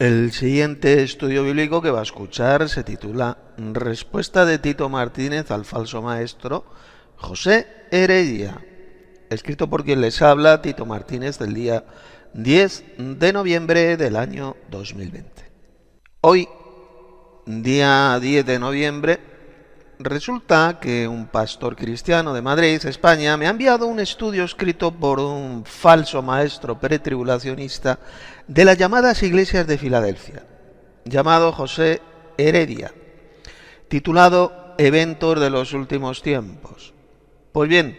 El siguiente estudio bíblico que va a escuchar se titula Respuesta de Tito Martínez al falso maestro José Heredia, escrito por quien les habla, Tito Martínez, del día 10 de noviembre del año 2020. Hoy, día 10 de noviembre, resulta que un pastor cristiano de Madrid, España, me ha enviado un estudio escrito por un falso maestro pretribulacionista de las llamadas iglesias de Filadelfia, llamado José Heredia, titulado Eventos de los últimos tiempos. Pues bien,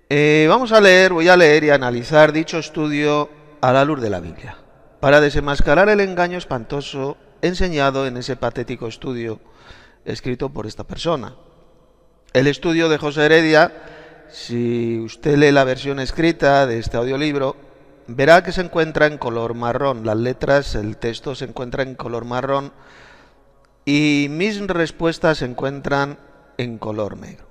voy a leer y analizar dicho estudio a la luz de la Biblia, para desenmascarar el engaño espantoso enseñado en ese patético estudio escrito por esta persona. El estudio de José Heredia, si usted lee la versión escrita de este audiolibro, verá que se encuentra en color marrón. Las letras, el texto se encuentra en color marrón y mis respuestas se encuentran en color negro.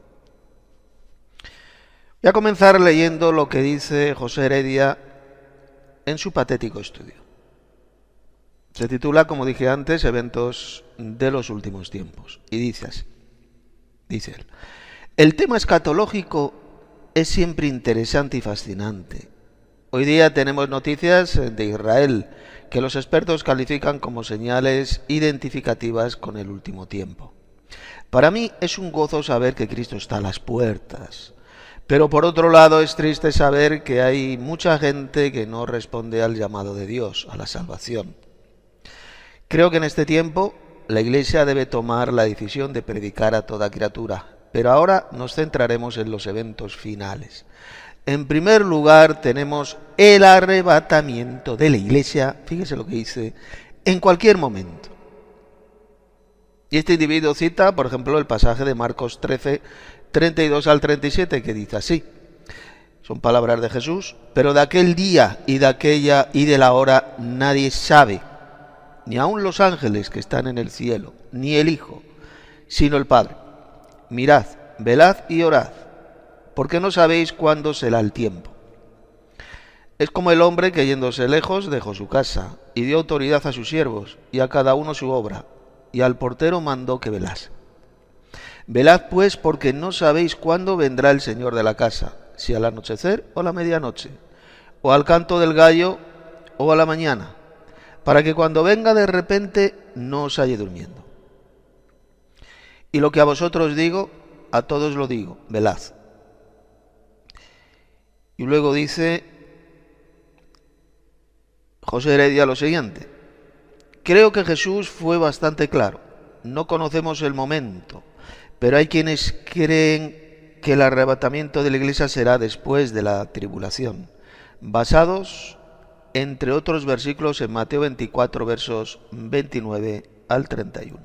Voy a comenzar leyendo lo que dice José Heredia en su patético estudio. Se titula, como dije antes, Eventos de los últimos tiempos. Y dice así, dice él: el tema escatológico es siempre interesante y fascinante. Hoy día tenemos noticias de Israel que los expertos califican como señales identificativas con el último tiempo. Para mí es un gozo saber que Cristo está a las puertas, pero por otro lado es triste saber que hay mucha gente que no responde al llamado de Dios, a la salvación. Creo que en este tiempo la Iglesia debe tomar la decisión de predicar a toda criatura, pero ahora nos centraremos en los eventos finales. En primer lugar tenemos el arrebatamiento de la Iglesia, fíjese lo que dice, en cualquier momento. Y este individuo cita, por ejemplo, el pasaje de Marcos 13, 32 al 37, que dice así. Son palabras de Jesús: pero de aquel día y de aquella y de la hora nadie sabe, ni aun los ángeles que están en el cielo, ni el Hijo, sino el Padre. Mirad, velad y orad, porque no sabéis cuándo será el tiempo. Es como el hombre que, yéndose lejos, dejó su casa, y dio autoridad a sus siervos, y a cada uno su obra, y al portero mandó que velase. Velad pues, porque no sabéis cuándo vendrá el Señor de la casa, si al anochecer o a la medianoche, o al canto del gallo o a la mañana, para que cuando venga de repente no os halle durmiendo. Y lo que a vosotros digo, a todos lo digo, velad. Y luego dice José Heredia lo siguiente: creo que Jesús fue bastante claro. No conocemos el momento, pero hay quienes creen que el arrebatamiento de la Iglesia será después de la tribulación, basados entre otros versículos en Mateo 24, versos 29 al 31.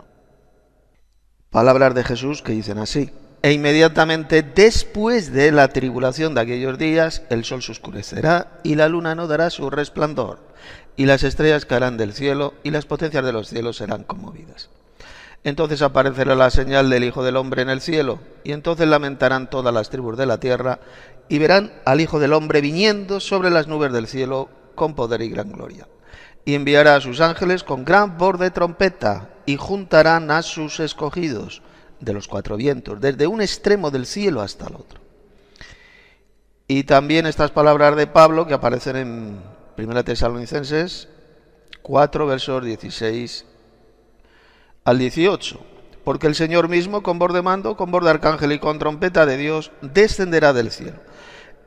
Palabras de Jesús que dicen así: e inmediatamente después de la tribulación de aquellos días, el sol se oscurecerá y la luna no dará su resplandor, y las estrellas caerán del cielo y las potencias de los cielos serán conmovidas. Entonces aparecerá la señal del Hijo del Hombre en el cielo, y entonces lamentarán todas las tribus de la tierra, y verán al Hijo del Hombre viniendo sobre las nubes del cielo con poder y gran gloria. Y enviará a sus ángeles con gran voz de trompeta, y juntarán a sus escogidos de los cuatro vientos, desde un extremo del cielo hasta el otro. Y también estas palabras de Pablo que aparecen en 1 Tesalonicenses 4, versos 16 al 18. Porque el Señor mismo, con voz de mando, con voz de arcángel y con trompeta de Dios, descenderá del cielo.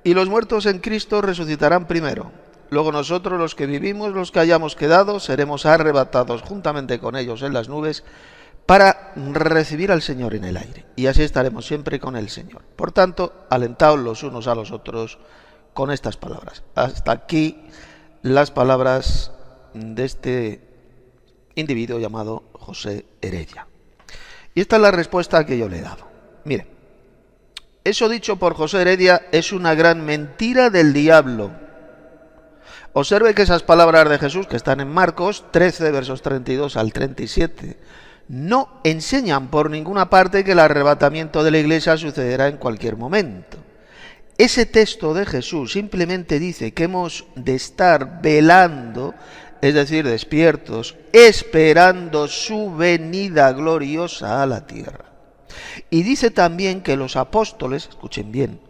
Y los muertos en Cristo resucitarán primero. Luego nosotros, los que vivimos, los que hayamos quedado, seremos arrebatados juntamente con ellos en las nubes para recibir al Señor en el aire. Y así estaremos siempre con el Señor. Por tanto, alentaos los unos a los otros con estas palabras. Hasta aquí las palabras de este individuo llamado José Heredia. Y esta es la respuesta que yo le he dado. Mire, eso dicho por José Heredia es una gran mentira del diablo. Observe que esas palabras de Jesús, que están en Marcos 13, versos 32 al 37, no enseñan por ninguna parte que el arrebatamiento de la Iglesia sucederá en cualquier momento. Ese texto de Jesús simplemente dice que hemos de estar velando es decir, despiertos, esperando su venida gloriosa a la tierra. Y dice también que los apóstoles, escuchen bien,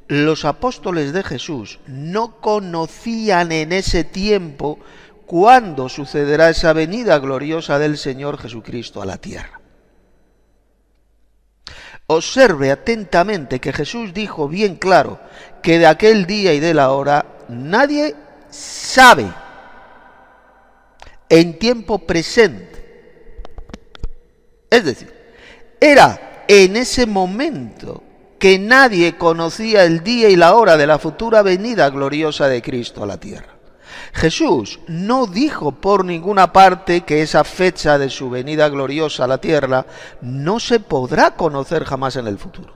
los apóstoles de Jesús no conocían en ese tiempo cuándo sucederá esa venida gloriosa del Señor Jesucristo a la tierra. Observe atentamente que Jesús dijo bien claro que de aquel día y de la hora nadie sabe en tiempo presente. Es decir, era en ese momento que nadie conocía el día y la hora de la futura venida gloriosa de Cristo a la tierra. Jesús no dijo por ninguna parte que esa fecha de su venida gloriosa a la tierra no se podrá conocer jamás en el futuro.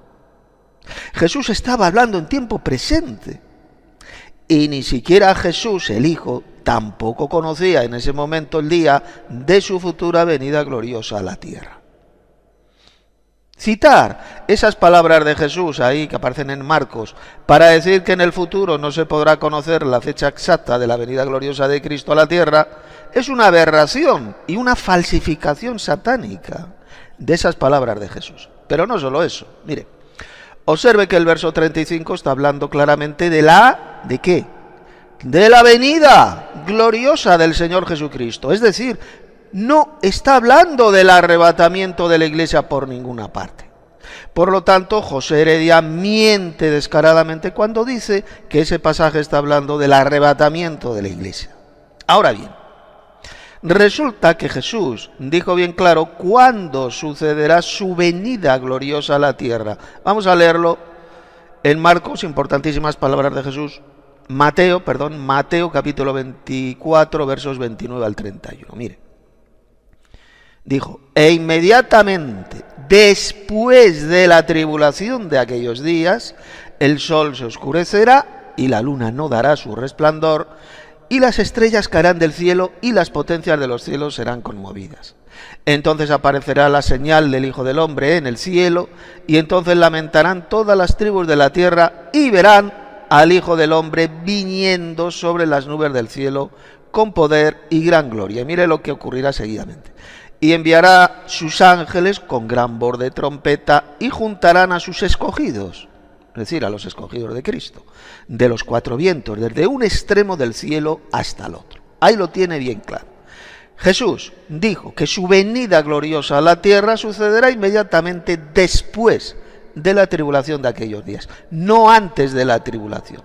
Jesús estaba hablando en tiempo presente. Y ni siquiera Jesús, el Hijo, tampoco conocía en ese momento el día de su futura venida gloriosa a la tierra. Citar esas palabras de Jesús ahí que aparecen en Marcos para decir que en el futuro no se podrá conocer la fecha exacta de la venida gloriosa de Cristo a la tierra es una aberración y una falsificación satánica de esas palabras de Jesús. Pero no solo eso, mire, observe que el verso 35 está hablando claramente ¿de qué? De la venida gloriosa del Señor Jesucristo, es decir, no está hablando del arrebatamiento de la iglesia por ninguna parte. Por lo tanto, José Heredia miente descaradamente cuando dice que ese pasaje está hablando del arrebatamiento de la iglesia. Ahora bien, resulta que Jesús dijo bien claro cuándo sucederá su venida gloriosa a la tierra. Vamos a leerlo en Marcos, importantísimas palabras de Jesús. Mateo capítulo 24, versos 29 al 31. Mire. Dijo, e inmediatamente después de la tribulación de aquellos días, el sol se oscurecerá y la luna no dará su resplandor, y las estrellas caerán del cielo y las potencias de los cielos serán conmovidas. Entonces aparecerá la señal del Hijo del Hombre en el cielo, y entonces lamentarán todas las tribus de la tierra y verán al Hijo del Hombre viniendo sobre las nubes del cielo con poder y gran gloria. Y mire lo que ocurrirá seguidamente. Y enviará sus ángeles con gran voz de trompeta y juntarán a sus escogidos, es decir, a los escogidos de Cristo, de los cuatro vientos, desde un extremo del cielo hasta el otro. Ahí lo tiene bien claro. Jesús dijo que su venida gloriosa a la tierra sucederá inmediatamente después de la tribulación de aquellos días, no antes de la tribulación.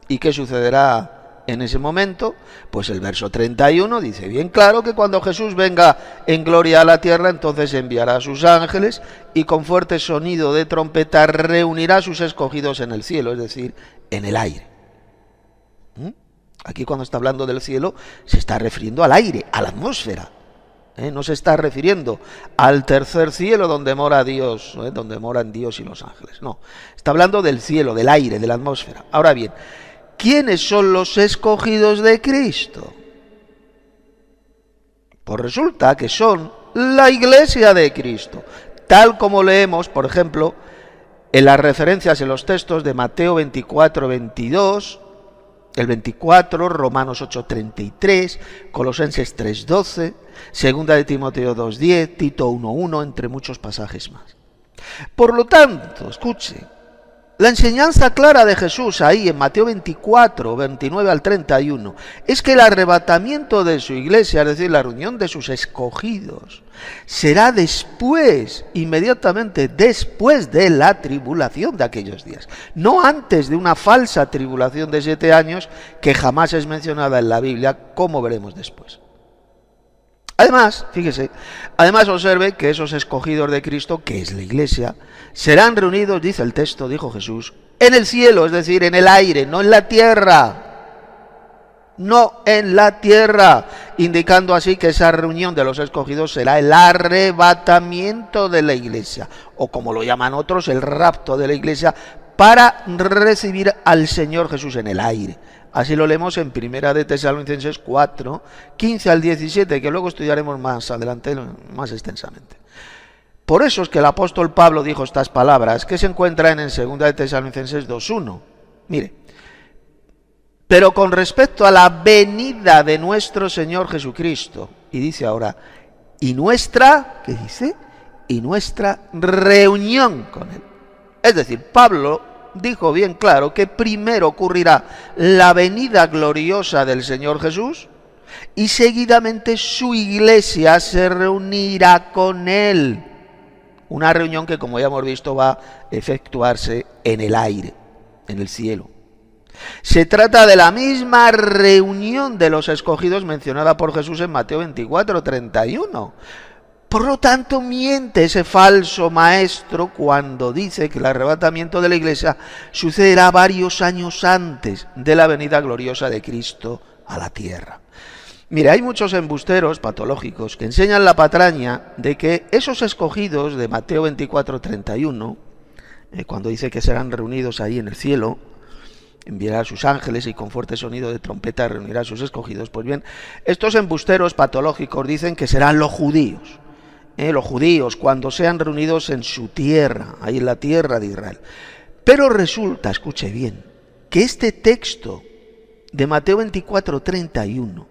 ¿Y qué sucederá en ese momento? Pues el verso 31 dice bien claro que cuando Jesús venga en gloria a la tierra, entonces enviará a sus ángeles y con fuerte sonido de trompeta reunirá a sus escogidos en el cielo, es decir, en el aire. Aquí cuando está hablando del cielo se está refiriendo al aire, a la atmósfera. No se está refiriendo al tercer cielo donde mora Dios, donde moran Dios y los ángeles. No, está hablando del cielo, del aire, de la atmósfera. Ahora bien, ¿quiénes son los escogidos de Cristo? Pues resulta que son la iglesia de Cristo, tal como leemos, por ejemplo, en las referencias en los textos de Mateo 24, 22, el 24, Romanos 8, 33, Colosenses 3, 12, Segunda de Timoteo 2, 10, Tito 1, 1, entre muchos pasajes más. Por lo tanto, escuche, la enseñanza clara de Jesús ahí en Mateo 24, 29 al 31, es que el arrebatamiento de su iglesia, es decir, la reunión de sus escogidos, será después, inmediatamente después de la tribulación de aquellos días, no antes de una falsa tribulación de 7 años que jamás es mencionada en la Biblia, como veremos después. Además, fíjese, observe que esos escogidos de Cristo, que es la iglesia, serán reunidos, dice el texto, dijo Jesús, en el cielo, es decir, en el aire, no en la tierra. No en la tierra, indicando así que esa reunión de los escogidos será el arrebatamiento de la iglesia, o como lo llaman otros, el rapto de la iglesia, para recibir al Señor Jesús en el aire. Así lo leemos en Primera de Tesalonicenses 4, 15 al 17, que luego estudiaremos más adelante, más extensamente. Por eso es que el apóstol Pablo dijo estas palabras, que se encuentran en Segunda de Tesalonicenses 2, 1. Mire, Pero con respecto a la venida de nuestro Señor Jesucristo, y dice ahora, y nuestra, ¿qué dice? Y nuestra reunión con Él. Es decir, Pablo dijo bien claro que primero ocurrirá la venida gloriosa del Señor Jesús y seguidamente su iglesia se reunirá con Él. Una reunión que, como ya hemos visto, va a efectuarse en el aire, en el cielo. Se trata de la misma reunión de los escogidos mencionada por Jesús en Mateo 24:31. Por lo tanto, miente ese falso maestro cuando dice que el arrebatamiento de la iglesia sucederá varios años antes de la venida gloriosa de Cristo a la tierra. Mire, hay muchos embusteros patológicos que enseñan la patraña de que esos escogidos de Mateo 24:31, cuando dice que serán reunidos ahí en el cielo, enviará a sus ángeles y con fuerte sonido de trompeta reunirá a sus escogidos. Pues bien, estos embusteros patológicos dicen que serán los judíos cuando sean reunidos en su tierra, ahí en la tierra de Israel. Pero resulta, escuche bien, que este texto de Mateo 24:31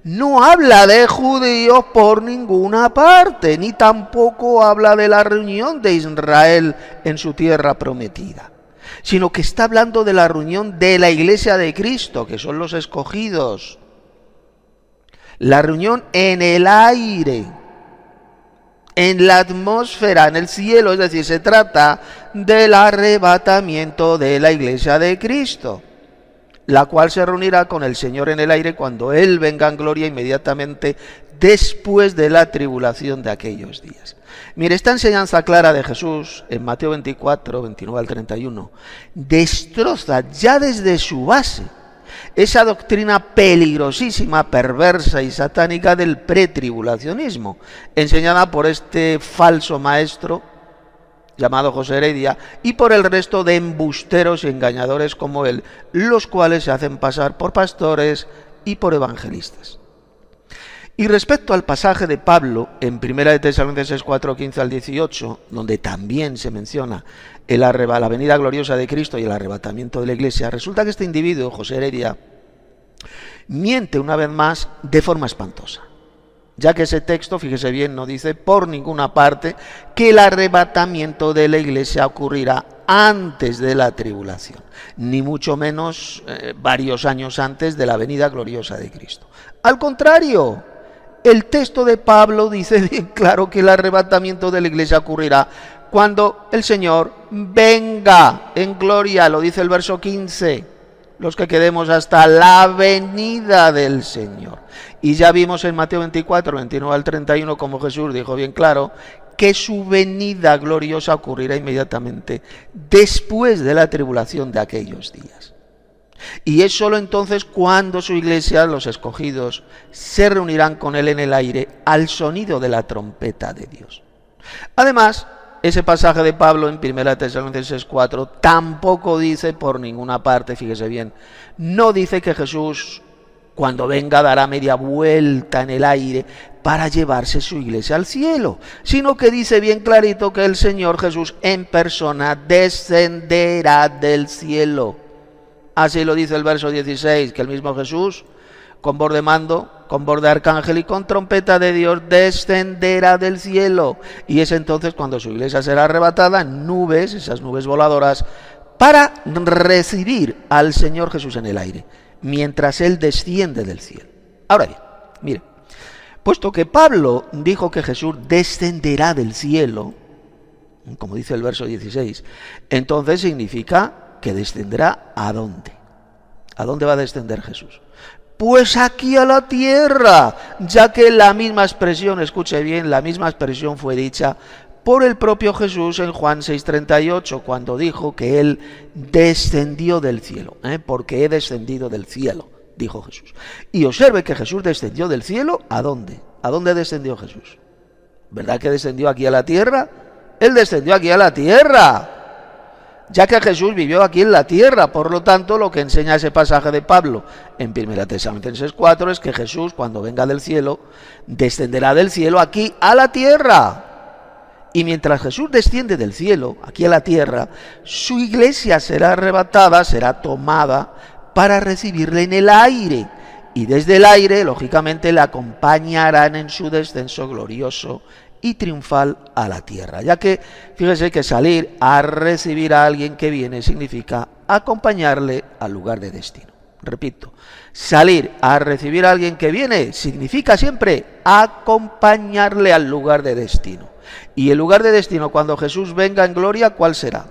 no habla de judíos por ninguna parte, ni tampoco habla de la reunión de Israel en su tierra prometida, sino que está hablando de la reunión de la iglesia de Cristo, que son los escogidos. La reunión en el aire, en la atmósfera, en el cielo, es decir, se trata del arrebatamiento de la iglesia de Cristo, la cual se reunirá con el Señor en el aire cuando Él venga en gloria inmediatamente después de la tribulación de aquellos días. Mire, esta enseñanza clara de Jesús en Mateo 24:29 al 31 destroza ya desde su base esa doctrina peligrosísima, perversa y satánica del pretribulacionismo, enseñada por este falso maestro llamado José Heredia, y por el resto de embusteros y engañadores como él, los cuales se hacen pasar por pastores y por evangelistas. Y respecto al pasaje de Pablo en 1 Tesalonicenses 4:15 al 18, donde también se menciona la venida gloriosa de Cristo y el arrebatamiento de la iglesia, resulta que este individuo, José Heredia, miente una vez más de forma espantosa, ya que ese texto, fíjese bien, no dice por ninguna parte que el arrebatamiento de la iglesia ocurrirá antes de la tribulación, ni mucho menos varios años antes de la venida gloriosa de Cristo. Al contrario, el texto de Pablo dice bien claro que el arrebatamiento de la iglesia ocurrirá cuando el Señor venga en gloria, lo dice el verso 15, los que quedemos hasta la venida del Señor. Y ya vimos en Mateo 24:29 al 31 como Jesús dijo bien claro que su venida gloriosa ocurrirá inmediatamente después de la tribulación de aquellos días. Y es solo entonces cuando su iglesia, los escogidos, se reunirán con Él en el aire al sonido de la trompeta de Dios. Además, ese pasaje de Pablo en 1 Tesalonicenses 4 tampoco dice por ninguna parte, fíjese bien, no dice que Jesús cuando venga dará media vuelta en el aire para llevarse su iglesia al cielo, sino que dice bien clarito que el Señor Jesús en persona descenderá del cielo. Así lo dice el verso 16, que el mismo Jesús, con voz de mando, con voz de arcángel y con trompeta de Dios, descenderá del cielo. Y es entonces cuando su iglesia será arrebatada en nubes, esas nubes voladoras, para recibir al Señor Jesús en el aire, mientras Él desciende del cielo. Ahora bien, mire, puesto que Pablo dijo que Jesús descenderá del cielo, como dice el verso 16, entonces significa que descenderá ¿a dónde? ¿A dónde va a descender Jesús? Pues aquí a la tierra, ya que la misma expresión, escuche bien, la misma expresión fue dicha por el propio Jesús en Juan 6:38, cuando dijo que Él descendió del cielo, porque he descendido del cielo, dijo Jesús. Y observe que Jesús descendió del cielo, ¿a dónde? ¿A dónde descendió Jesús? ¿Verdad que descendió aquí a la tierra? Él descendió aquí a la tierra, ya que Jesús vivió aquí en la tierra. Por lo tanto, lo que enseña ese pasaje de Pablo en 1 Tesalonicenses 4 es que Jesús, cuando venga del cielo, descenderá del cielo aquí a la tierra. Y mientras Jesús desciende del cielo, aquí a la tierra, su iglesia será arrebatada, será tomada para recibirle en el aire. Y desde el aire, lógicamente, le acompañarán en su descenso glorioso y triunfal a la tierra. Ya que, fíjese que salir a recibir a alguien que viene significa acompañarle al lugar de destino. Repito, salir a recibir a alguien que viene significa siempre acompañarle al lugar de destino. Y el lugar de destino cuando Jesús venga en gloria, ¿cuál será?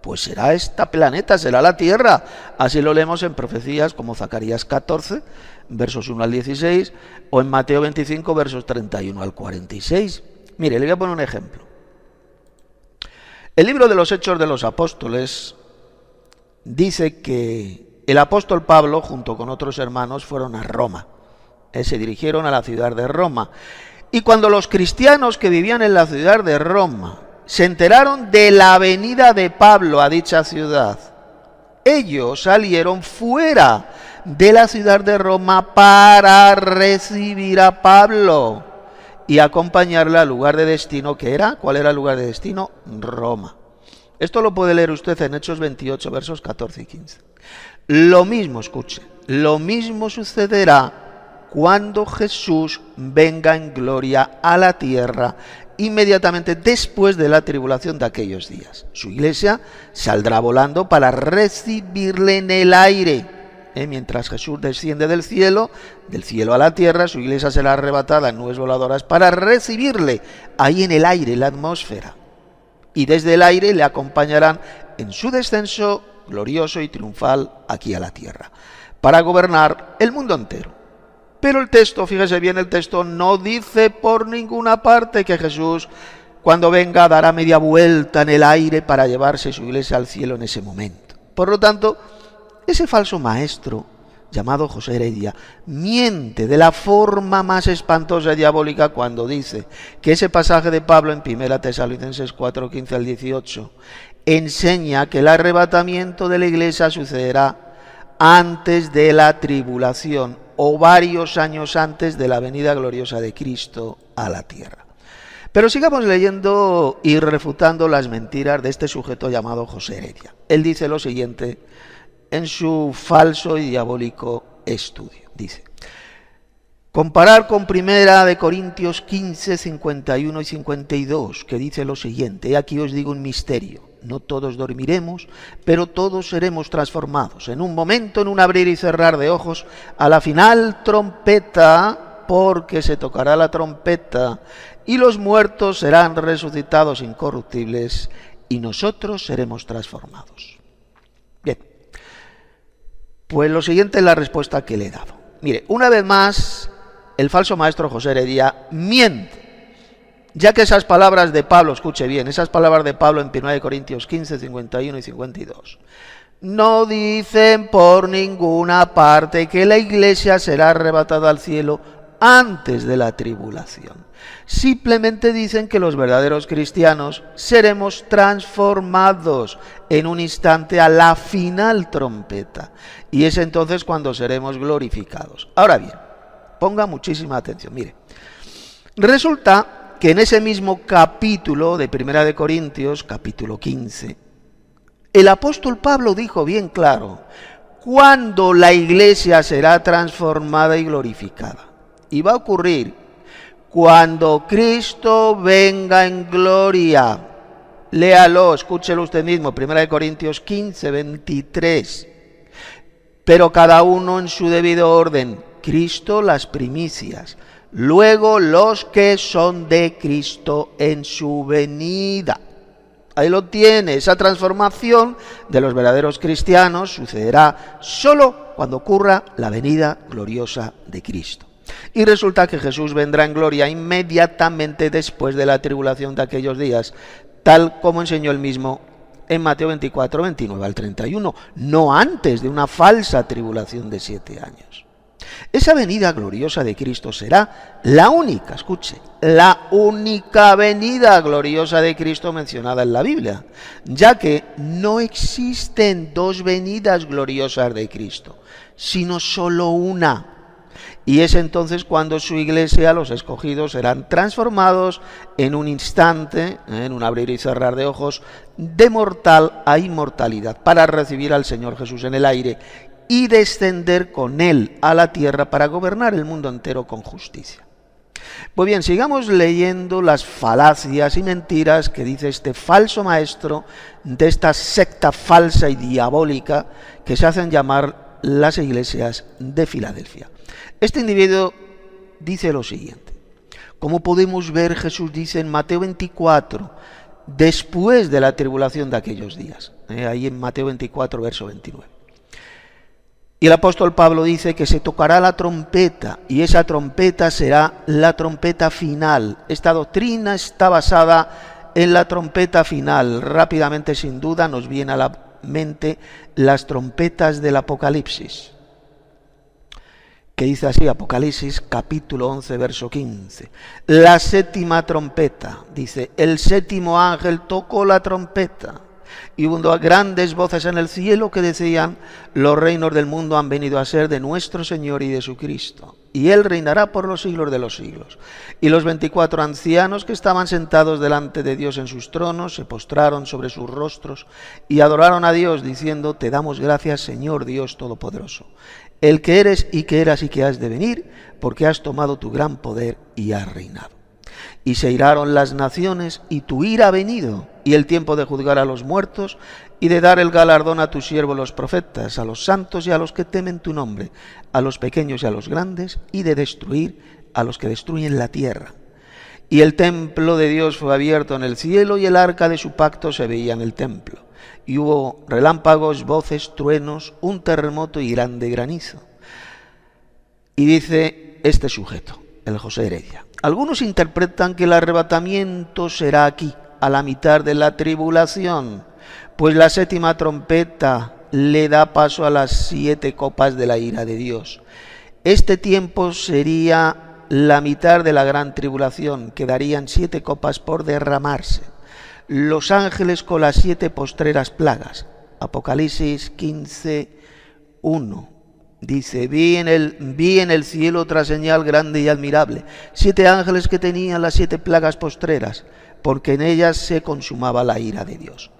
Pues será este planeta, será la tierra. Así lo leemos en profecías como Zacarías 14, versos 1 al 16, o en Mateo 25, versos 31 al 46. Mire, le voy a poner un ejemplo. El libro de los Hechos de los Apóstoles dice que el apóstol Pablo, junto con otros hermanos, fueron a Roma. Se dirigieron a la ciudad de Roma. Y cuando los cristianos que vivían en la ciudad de Roma se enteraron de la venida de Pablo a dicha ciudad, ellos salieron fuera de la ciudad de Roma para recibir a Pablo y acompañarle al lugar de destino que era. ¿Cuál era el lugar de destino? Roma. Esto lo puede leer usted en Hechos 28, versos 14 y 15. Lo mismo, escuche, lo mismo sucederá cuando Jesús venga en gloria a la tierra inmediatamente después de la tribulación de aquellos días. Su iglesia saldrá volando para recibirle en el aire. Mientras Jesús desciende del cielo a la tierra, su iglesia será arrebatada en nubes voladoras para recibirle ahí en el aire, en la atmósfera. Y desde el aire le acompañarán en su descenso glorioso y triunfal aquí a la tierra, para gobernar el mundo entero. Pero el texto, fíjese bien, el texto no dice por ninguna parte que Jesús, cuando venga, dará media vuelta en el aire para llevarse su iglesia al cielo en ese momento. Por lo tanto, ese falso maestro, llamado José Heredia, miente de la forma más espantosa y diabólica cuando dice que ese pasaje de Pablo en 1 Tesalonicenses 4, 15 al 18, enseña que el arrebatamiento de la iglesia sucederá antes de la tribulación o varios años antes de la venida gloriosa de Cristo a la tierra. Pero sigamos leyendo y refutando las mentiras de este sujeto llamado José Heredia. Él dice lo siguiente en su falso y diabólico estudio. Dice: comparar con 1 Corintios 15, 51 y 52, que dice lo siguiente: aquí os digo un misterio. No todos dormiremos, pero todos seremos transformados. En un momento, en un abrir y cerrar de ojos, a la final trompeta, porque se tocará la trompeta, y los muertos serán resucitados incorruptibles, y nosotros seremos transformados. Bien, pues lo siguiente es la respuesta que le he dado. Mire, una vez más, el falso maestro José Heredia miente, ya que esas palabras de Pablo, escuche bien, esas palabras de Pablo en 1 Corintios 15, 51 y 52, no dicen por ninguna parte que la iglesia será arrebatada al cielo antes de la tribulación. Simplemente dicen que los verdaderos cristianos seremos transformados en un instante a la final trompeta. Y es entonces cuando seremos glorificados. Ahora bien, ponga muchísima atención. Mire, resulta que en ese mismo capítulo de 1 Corintios, capítulo 15, el apóstol Pablo dijo bien claro cuándo la iglesia será transformada y glorificada. Y va a ocurrir cuando Cristo venga en gloria. Léalo, escúchelo usted mismo, 1 Corintios 15, 23. Pero cada uno en su debido orden, Cristo las primicias, luego los que son de Cristo en su venida. Ahí lo tiene, esa transformación de los verdaderos cristianos sucederá solo cuando ocurra la venida gloriosa de Cristo. Y resulta que Jesús vendrá en gloria inmediatamente después de la tribulación de aquellos días, tal como enseñó él mismo en Mateo 24, 29 al 31, no antes de una falsa tribulación de 7 años. Esa venida gloriosa de Cristo será la única, escuche, la única venida gloriosa de Cristo mencionada en la Biblia, ya que no existen dos venidas gloriosas de Cristo, sino solo una. Y es entonces cuando su iglesia, los escogidos, serán transformados en un instante, en un abrir y cerrar de ojos, de mortal a inmortalidad, para recibir al Señor Jesús en el aire y descender con él a la tierra para gobernar el mundo entero con justicia. Pues bien, sigamos leyendo las falacias y mentiras que dice este falso maestro de esta secta falsa y diabólica que se hacen llamar las iglesias de Filadelfia. Este individuo dice lo siguiente. Como podemos ver, Jesús dice en Mateo 24, después de la tribulación de aquellos días, ahí en Mateo 24, verso 29. Y el apóstol Pablo dice que se tocará la trompeta, y esa trompeta será la trompeta final. Esta doctrina está basada en la trompeta final. Rápidamente, sin duda, nos viene a la mente las trompetas del Apocalipsis, que dice así, Apocalipsis capítulo 11, verso 15. La séptima trompeta, dice, el séptimo ángel tocó la trompeta, y hubo grandes voces en el cielo que decían, los reinos del mundo han venido a ser de nuestro Señor y de su Cristo, y Él reinará por los siglos de los siglos. Y los 24 ancianos que estaban sentados delante de Dios en sus tronos, se postraron sobre sus rostros y adoraron a Dios, diciendo, te damos gracias, Señor Dios Todopoderoso, el que eres y que eras y que has de venir, porque has tomado tu gran poder y has reinado. Y se iraron las naciones, y tu ira ha venido, y el tiempo de juzgar a los muertos, y de dar el galardón a tus siervos los profetas, a los santos y a los que temen tu nombre, a los pequeños y a los grandes, y de destruir a los que destruyen la tierra. Y el templo de Dios fue abierto en el cielo, y el arca de su pacto se veía en el templo. Y hubo relámpagos, voces, truenos, un terremoto y grande granizo. Y dice este sujeto, el José Heredia, algunos interpretan que el arrebatamiento será aquí, a la mitad de la tribulación, pues la séptima trompeta le da paso a las 7 copas de la ira de Dios. Este tiempo sería la mitad de la gran tribulación, quedarían 7 copas por derramarse. Los ángeles con las 7 postreras plagas. Apocalipsis 15, 1. Dice, vi en el cielo otra señal grande y admirable, 7 ángeles que tenían las 7 plagas postreras, porque en ellas se consumaba la ira de Dios.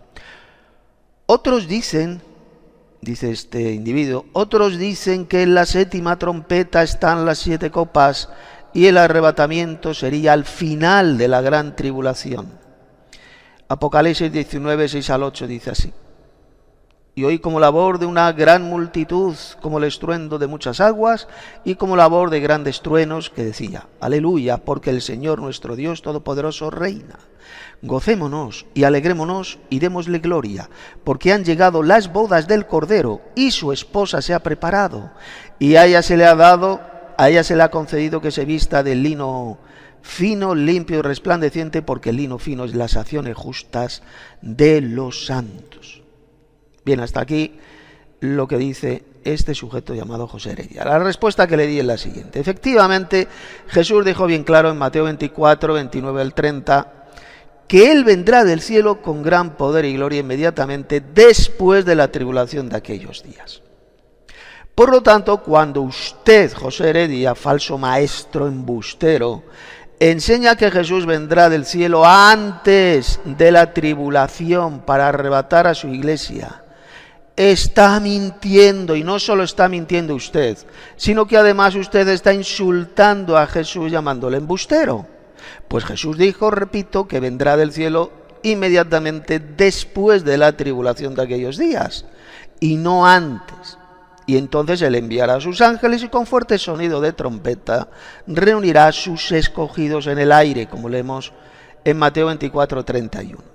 Otros dicen, dice este individuo, otros dicen que en la séptima trompeta están las 7 copas y el arrebatamiento sería al final de la gran tribulación. Apocalipsis 19, 6 al 8 dice así. Y oí como la voz de una gran multitud, como el estruendo de muchas aguas, y como la voz de grandes truenos, que decía, aleluya, porque el Señor nuestro Dios Todopoderoso reina. Gocémonos y alegrémonos y démosle gloria, porque han llegado las bodas del Cordero, y su esposa se ha preparado, y a ella se le ha concedido que se vista de lino fino, limpio y resplandeciente, porque el lino fino es las acciones justas de los santos. Bien, hasta aquí lo que dice este sujeto llamado José Heredia. La respuesta que le di es la siguiente. Efectivamente, Jesús dijo bien claro en Mateo 24, 29 al 30, que Él vendrá del cielo con gran poder y gloria inmediatamente después de la tribulación de aquellos días. Por lo tanto, cuando usted, José Heredia, falso maestro embustero, enseña que Jesús vendrá del cielo antes de la tribulación para arrebatar a su iglesia, está mintiendo, y no solo está mintiendo usted, sino que además usted está insultando a Jesús llamándole embustero. Pues Jesús dijo, repito, que vendrá del cielo inmediatamente después de la tribulación de aquellos días, y no antes. Y entonces Él enviará a sus ángeles y con fuerte sonido de trompeta reunirá a sus escogidos en el aire, como leemos en Mateo 24, 31.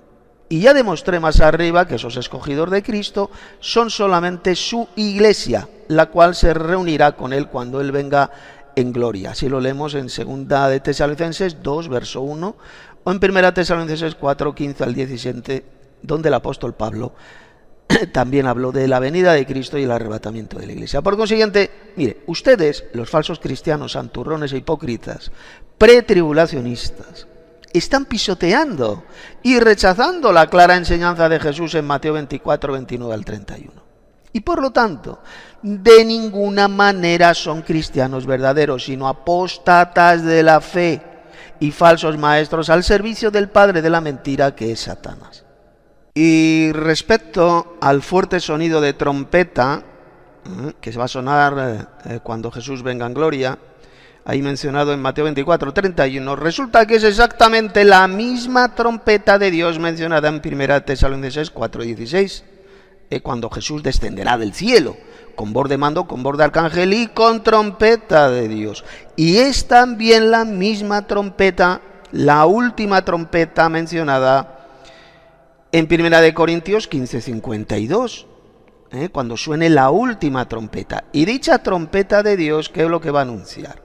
Y ya demostré más arriba que esos escogidos de Cristo son solamente su iglesia, la cual se reunirá con Él cuando Él venga en gloria. Así lo leemos en 2 de Tesalonicenses 2, verso 1, o en 1 Tesalonicenses 4, 15 al 17, donde el apóstol Pablo también habló de la venida de Cristo y el arrebatamiento de la iglesia. Por consiguiente, mire, ustedes, los falsos cristianos, santurrones e hipócritas, pretribulacionistas, están pisoteando y rechazando la clara enseñanza de Jesús en Mateo 24, 29 al 31. Y por lo tanto, de ninguna manera son cristianos verdaderos, sino apóstatas de la fe y falsos maestros al servicio del padre de la mentira, que es Satanás. Y respecto al fuerte sonido de trompeta, que va a sonar cuando Jesús venga en gloria, ahí mencionado en Mateo 24:31, resulta que es exactamente la misma trompeta de Dios mencionada en 1 Tesalonicenses 4:16, cuando Jesús descenderá del cielo, con voz de mando, con voz de arcángel y con trompeta de Dios. Y es también la misma trompeta, la última trompeta mencionada en 1 Corintios 15:52, cuando suene la última trompeta. Y dicha trompeta de Dios, ¿qué es lo que va a anunciar?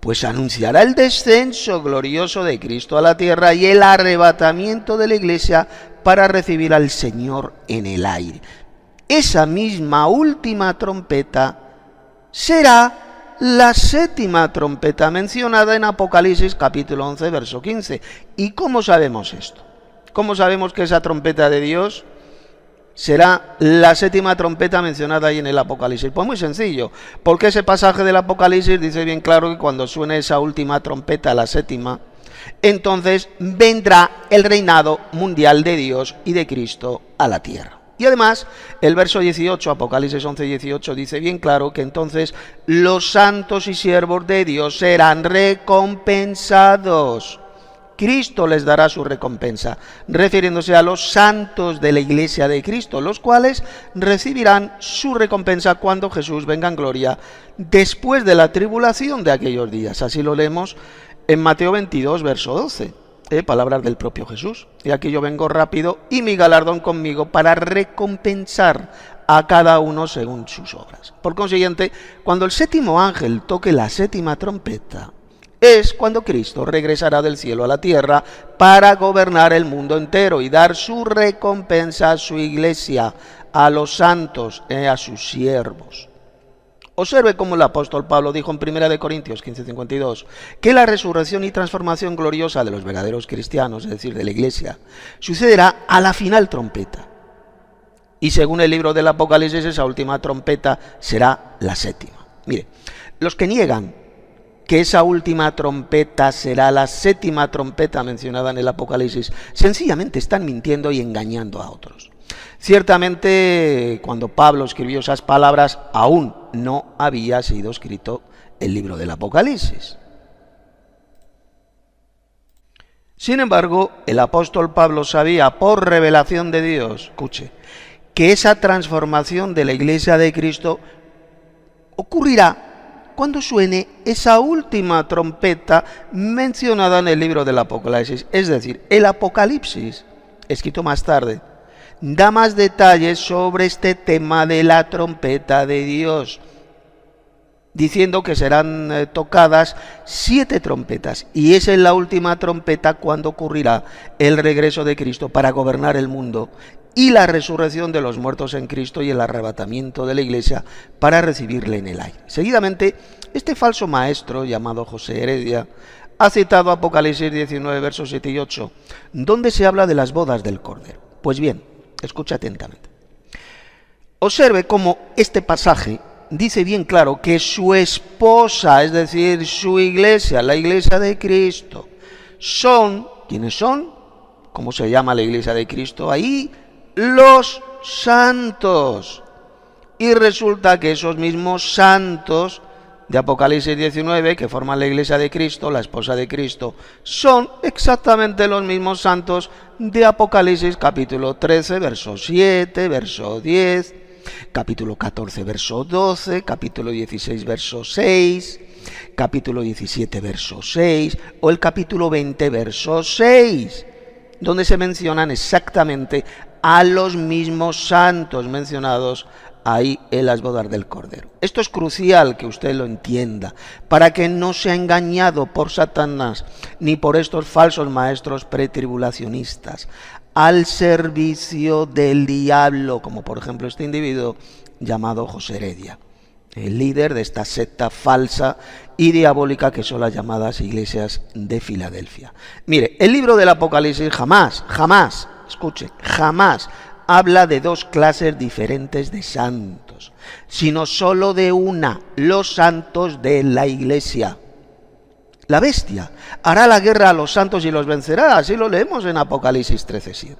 Pues anunciará el descenso glorioso de Cristo a la tierra y el arrebatamiento de la iglesia para recibir al Señor en el aire. Esa misma última trompeta será la séptima trompeta mencionada en Apocalipsis capítulo 11, verso 15. ¿Y cómo sabemos esto? ¿Cómo sabemos que esa trompeta de Dios será la séptima trompeta mencionada ahí en el Apocalipsis? Pues muy sencillo, porque ese pasaje del Apocalipsis dice bien claro que cuando suene esa última trompeta, la séptima, entonces vendrá el reinado mundial de Dios y de Cristo a la tierra. Y además, el verso 18, Apocalipsis 11:18, dice bien claro que entonces los santos y siervos de Dios serán recompensados. Cristo les dará su recompensa, refiriéndose a los santos de la iglesia de Cristo, los cuales recibirán su recompensa cuando Jesús venga en gloria, después de la tribulación de aquellos días. Así lo leemos en Mateo 22, verso 12. Palabras del propio Jesús. Y aquí yo vengo rápido y mi galardón conmigo para recompensar a cada uno según sus obras. Por consiguiente, cuando el séptimo ángel toque la séptima trompeta, es cuando Cristo regresará del cielo a la tierra para gobernar el mundo entero y dar su recompensa a su iglesia, a los santos, a sus siervos. Observe cómo el apóstol Pablo dijo en 1 Corintios 15:52 que la resurrección y transformación gloriosa de los verdaderos cristianos, es decir, de la iglesia, sucederá a la final trompeta. Y según el libro del Apocalipsis, esa última trompeta será la séptima. Mire, los que niegan que esa última trompeta será la séptima trompeta mencionada en el Apocalipsis, sencillamente están mintiendo y engañando a otros. Ciertamente, cuando Pablo escribió esas palabras, aún no había sido escrito el libro del Apocalipsis. Sin embargo, el apóstol Pablo sabía por revelación de Dios, escuche, que esa transformación de la iglesia de Cristo ocurrirá cuando suene esa última trompeta mencionada en el libro del Apocalipsis. Es decir, el Apocalipsis, escrito más tarde, da más detalles sobre este tema de la trompeta de Dios, diciendo que serán tocadas 7 trompetas, y esa es la última trompeta cuando ocurrirá el regreso de Cristo para gobernar el mundo y la resurrección de los muertos en Cristo y el arrebatamiento de la iglesia para recibirle en el aire. Seguidamente, este falso maestro llamado José Heredia ha citado Apocalipsis 19, versos 7 y 8, donde se habla de las bodas del Cordero. Pues bien, escucha atentamente. Observe cómo este pasaje dice bien claro que su esposa, es decir, su iglesia, la iglesia de Cristo, son, ¿quiénes son? ¿Cómo se llama la iglesia de Cristo ahí? Los santos. Y resulta que esos mismos santos de Apocalipsis 19, que forman la iglesia de Cristo, la esposa de Cristo, son exactamente los mismos santos de Apocalipsis capítulo 13, verso 7, verso 10, capítulo 14, verso 12, capítulo 16, verso 6, capítulo 17, verso 6, o el capítulo 20, verso 6, donde se mencionan exactamente a los mismos santos mencionados ahí en las bodas del Cordero. Esto es crucial que usted lo entienda, para que no sea engañado por Satanás ni por estos falsos maestros pretribulacionistas al servicio del diablo, como por ejemplo este individuo llamado José Heredia, el líder de esta secta falsa y diabólica que son las llamadas iglesias de Filadelfia. Mire, el libro del Apocalipsis jamás, escuche, jamás habla de dos clases diferentes de santos, sino solo de una, los santos de la iglesia. La bestia hará la guerra a los santos y los vencerá, así lo leemos en Apocalipsis 13:7.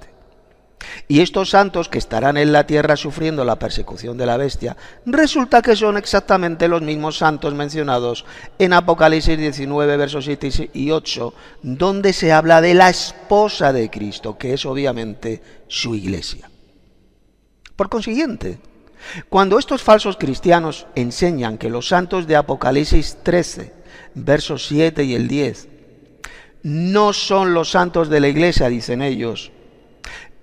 Y estos santos que estarán en la tierra sufriendo la persecución de la bestia, resulta que son exactamente los mismos santos mencionados en Apocalipsis 19, versos 7 y 8, donde se habla de la esposa de Cristo, que es obviamente su iglesia. Por consiguiente, cuando estos falsos cristianos enseñan que los santos de Apocalipsis 13, versos 7 y el 10, no son los santos de la iglesia, dicen ellos,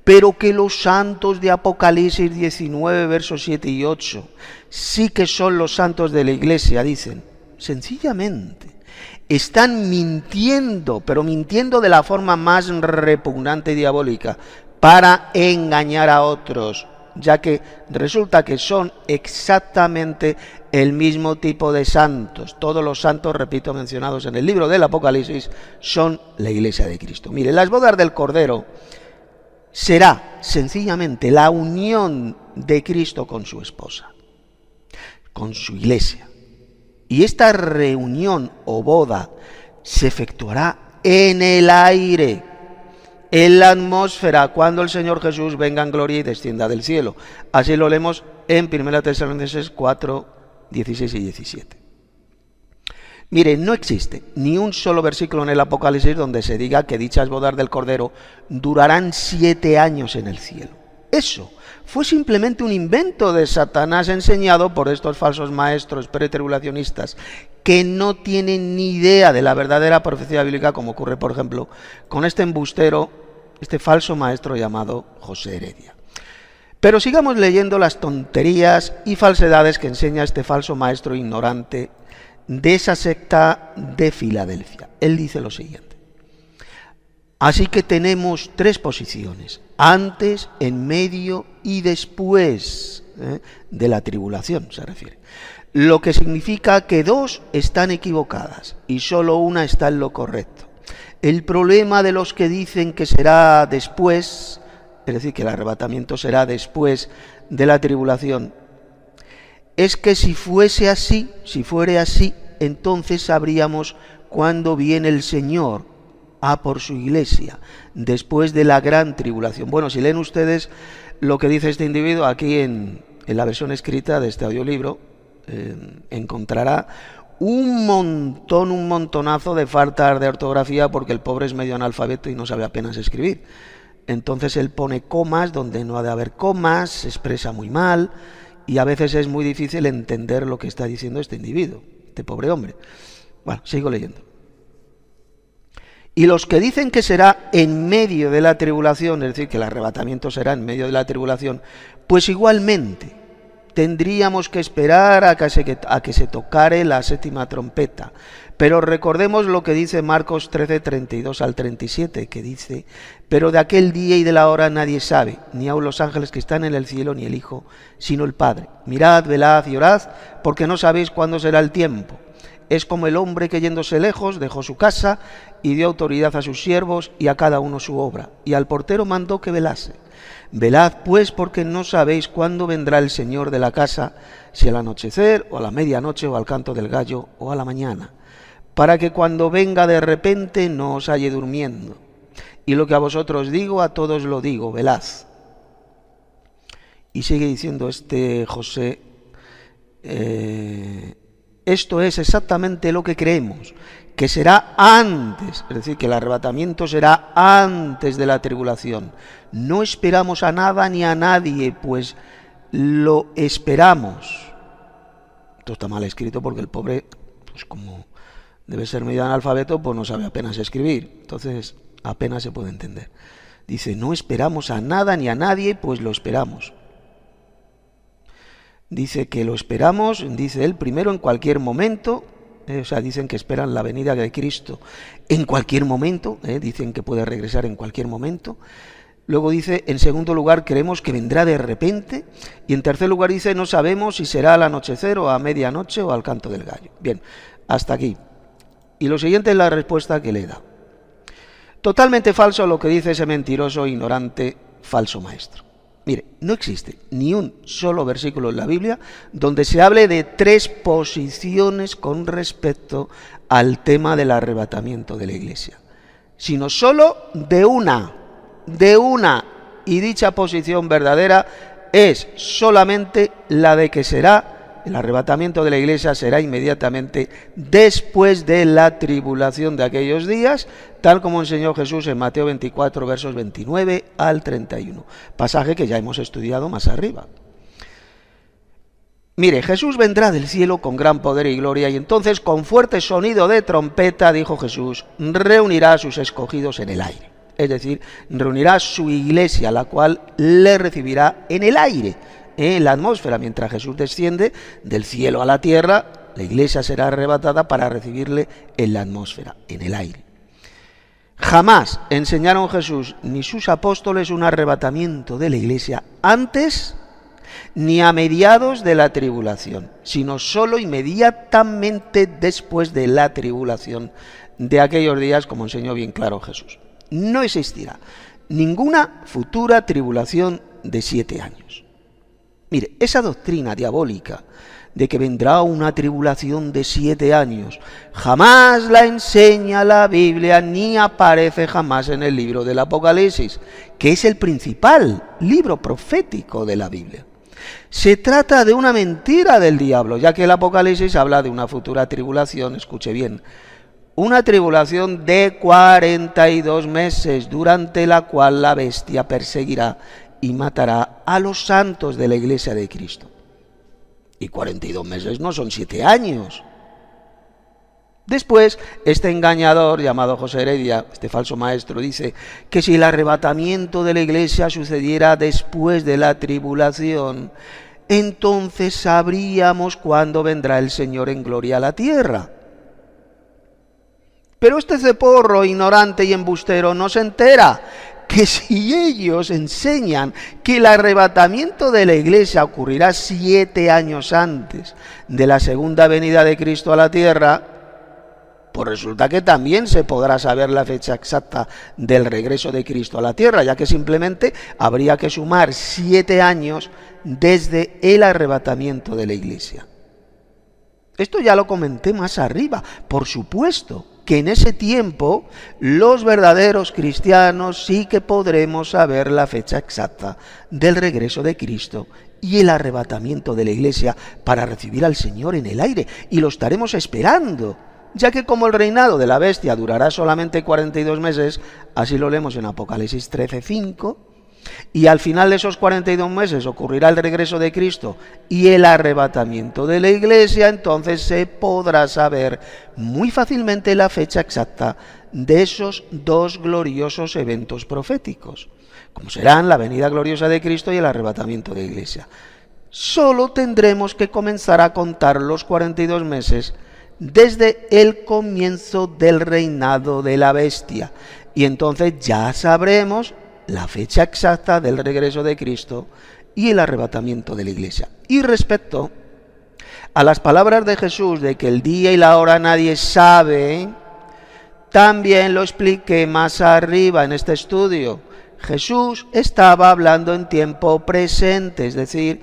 pero que los santos de Apocalipsis 19, versos 7 y 8, sí que son los santos de la iglesia, dicen, sencillamente, están mintiendo, pero mintiendo de la forma más repugnante y diabólica, para engañar a otros, ya que resulta que son exactamente el mismo tipo de santos. Todos los santos, repito, mencionados en el libro del Apocalipsis, son la iglesia de Cristo. Mire, las bodas del Cordero será sencillamente la unión de Cristo con su esposa, con su iglesia. Y esta reunión o boda se efectuará en el aire, en la atmósfera, cuando el Señor Jesús venga en gloria y descienda del cielo. Así lo leemos en 1 Tesalonicenses 4, 16 y 17. Mire, no existe ni un solo versículo en el Apocalipsis donde se diga que dichas bodas del Cordero durarán 7 años en el cielo. Eso fue simplemente un invento de Satanás enseñado por estos falsos maestros pretribulacionistas que no tienen ni idea de la verdadera profecía bíblica, como ocurre, por ejemplo, con este embustero, este falso maestro llamado José Heredia. Pero sigamos leyendo las tonterías y falsedades que enseña este falso maestro ignorante de esa secta de Filadelfia. Él dice lo siguiente: así que tenemos 3 posiciones, antes, en medio y después de la tribulación, se refiere. Lo que significa que 2 están equivocadas y solo una está en lo correcto. El problema de los que dicen que será después, es decir, que el arrebatamiento será después de la tribulación, es que si fuese así, entonces sabríamos cuándo viene el Señor a por su iglesia, después de la gran tribulación. Bueno, si leen ustedes lo que dice este individuo aquí en la versión escrita de este audiolibro, encontrará un montonazo de faltas de ortografía, porque el pobre es medio analfabeto y no sabe apenas escribir. Entonces él pone comas donde no ha de haber comas, se expresa muy mal, y a veces es muy difícil entender lo que está diciendo este individuo, este pobre hombre. Bueno, sigo leyendo. Y los que dicen que será en medio de la tribulación, es decir, que el arrebatamiento será en medio de la tribulación, pues igualmente tendríamos que esperar a que se tocare la 7ª trompeta. Pero recordemos lo que dice Marcos 13, 32 al 37, que dice: pero de aquel día y de la hora nadie sabe, ni aun los ángeles que están en el cielo, ni el Hijo, sino el Padre. Mirad, velad y orad, porque no sabéis cuándo será el tiempo. Es como el hombre que, yéndose lejos, dejó su casa y dio autoridad a sus siervos y a cada uno su obra, y al portero mandó que velase. Velad pues, porque no sabéis cuándo vendrá el Señor de la casa, si al anochecer, o a la medianoche, o al canto del gallo, o a la mañana, para que cuando venga de repente no os halle durmiendo. Y lo que a vosotros digo, a todos lo digo, velad. Y sigue diciendo este José: esto es exactamente lo que creemos, que será antes, es decir, que el arrebatamiento será antes de la tribulación. No esperamos a nada ni a nadie, pues lo esperamos. Esto está mal escrito porque el pobre, pues como debe ser medio analfabeto, pues no sabe apenas escribir, entonces apenas se puede entender. Dice: no esperamos a nada ni a nadie, pues lo esperamos. Dice que lo esperamos, dice él, primero en cualquier momento. O sea, dicen que esperan la venida de Cristo en cualquier momento, dicen que puede regresar en cualquier momento. Luego dice, en segundo lugar, creemos que vendrá de repente. Y en tercer lugar dice, no sabemos si será al anochecer o a medianoche o al canto del gallo. Bien, hasta aquí. Y lo siguiente es la respuesta que le da. Totalmente falso lo que dice ese mentiroso, ignorante, falso maestro. Mire, no existe ni un solo versículo en la Biblia donde se hable de 3 posiciones con respecto al tema del arrebatamiento de la iglesia, sino solo de una, y dicha posición verdadera es solamente la de que el arrebatamiento de la iglesia será inmediatamente después de la tribulación de aquellos días, tal como enseñó Jesús en Mateo 24, versos 29 al 31, pasaje que ya hemos estudiado más arriba. Mire, Jesús vendrá del cielo con gran poder y gloria, y entonces con fuerte sonido de trompeta, dijo Jesús, reunirá a sus escogidos en el aire. Es decir, reunirá a su iglesia, la cual le recibirá en el aire, en la atmósfera. Mientras Jesús desciende del cielo a la tierra, la iglesia será arrebatada para recibirle en la atmósfera, en el aire. Jamás enseñaron Jesús ni sus apóstoles un arrebatamiento de la iglesia antes ni a mediados de la tribulación, sino solo inmediatamente después de la tribulación de aquellos días, como enseñó bien claro Jesús. No existirá ninguna futura tribulación de 7 años. Mire, esa doctrina diabólica de que vendrá una tribulación de 7 años, jamás la enseña la Biblia, ni aparece jamás en el libro del Apocalipsis, que es el principal libro profético de la Biblia. Se trata de una mentira del diablo, ya que el Apocalipsis habla de una futura tribulación, escuche bien, una tribulación de 42 meses, durante la cual la bestia perseguirá y matará a los santos de la iglesia de Cristo. Y 42 meses no son 7 años. Después, este engañador llamado José Heredia, este falso maestro, dice que si el arrebatamiento de la iglesia sucediera después de la tribulación, entonces sabríamos cuándo vendrá el Señor en gloria a la tierra. Pero este ceporro ignorante y embustero no se entera que si ellos enseñan que el arrebatamiento de la iglesia ocurrirá 7 años antes de la segunda venida de Cristo a la tierra, pues resulta que también se podrá saber la fecha exacta del regreso de Cristo a la tierra, ya que simplemente habría que sumar 7 años desde el arrebatamiento de la iglesia. Esto ya lo comenté más arriba. Por supuesto que en ese tiempo los verdaderos cristianos sí que podremos saber la fecha exacta del regreso de Cristo y el arrebatamiento de la iglesia para recibir al Señor en el aire, y lo estaremos esperando, ya que como el reinado de la bestia durará solamente 42 meses, así lo leemos en Apocalipsis 13:5, y al final de esos 42 meses ocurrirá el regreso de Cristo y el arrebatamiento de la iglesia, entonces se podrá saber muy fácilmente la fecha exacta de esos 2 gloriosos eventos proféticos, como serán la venida gloriosa de Cristo y el arrebatamiento de la iglesia. Solo tendremos que comenzar a contar los 42 meses desde el comienzo del reinado de la bestia, y entonces ya sabremos la fecha exacta del regreso de Cristo y el arrebatamiento de la iglesia. Y respecto a las palabras de Jesús de que el día y la hora nadie sabe, también lo expliqué más arriba en este estudio. Jesús estaba hablando en tiempo presente, es decir,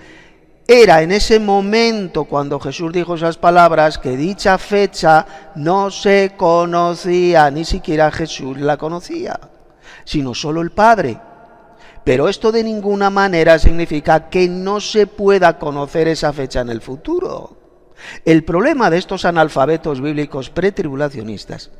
era en ese momento cuando Jesús dijo esas palabras que dicha fecha no se conocía, ni siquiera Jesús la conocía, sino solo el Padre. Pero esto de ninguna manera significa que no se pueda conocer esa fecha en el futuro. El problema de estos analfabetos bíblicos pretribulacionistas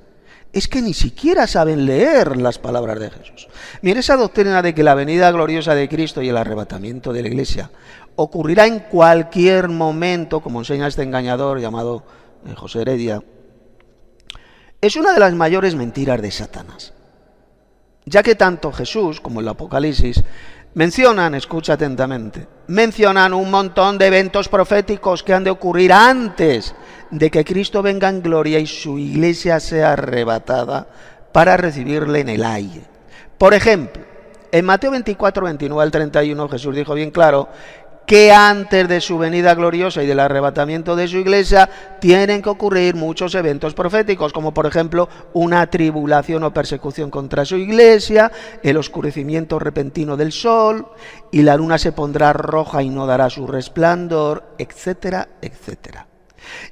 es que ni siquiera saben leer las palabras de Jesús. Mire, esa doctrina de que la venida gloriosa de Cristo y el arrebatamiento de la iglesia ocurrirá en cualquier momento, como enseña este engañador llamado José Heredia, es una de las mayores mentiras de Satanás, ya que tanto Jesús como el Apocalipsis mencionan, escucha atentamente, mencionan un montón de eventos proféticos que han de ocurrir antes de que Cristo venga en gloria y su iglesia sea arrebatada para recibirle en el aire. Por ejemplo, en Mateo 24, 29 al 31, Jesús dijo bien claro que antes de su venida gloriosa y del arrebatamiento de su iglesia tienen que ocurrir muchos eventos proféticos, como por ejemplo una tribulación o persecución contra su iglesia, el oscurecimiento repentino del sol, y la luna se pondrá roja y no dará su resplandor, etcétera, etcétera.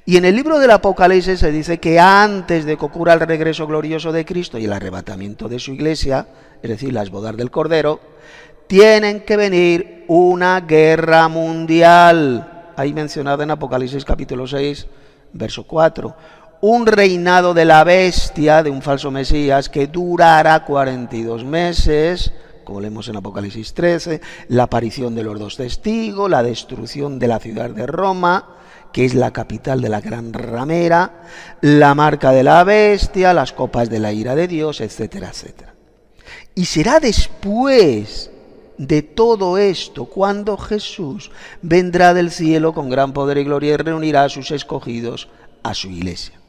Y en el libro del Apocalipsis se dice que antes de que ocurra el regreso glorioso de Cristo y el arrebatamiento de su iglesia, es decir, las bodas del Cordero, tienen que venir una guerra mundial, ahí mencionada en Apocalipsis capítulo 6, verso 4. Un reinado de la bestia, de un falso Mesías, que durará 42 meses, como leemos en Apocalipsis 13, la aparición de los 2 testigos, la destrucción de la ciudad de Roma, que es la capital de la gran ramera, la marca de la bestia, las copas de la ira de Dios, etcétera, etcétera. Y será después de todo esto cuando Jesús vendrá del cielo con gran poder y gloria y reunirá a sus escogidos a su iglesia.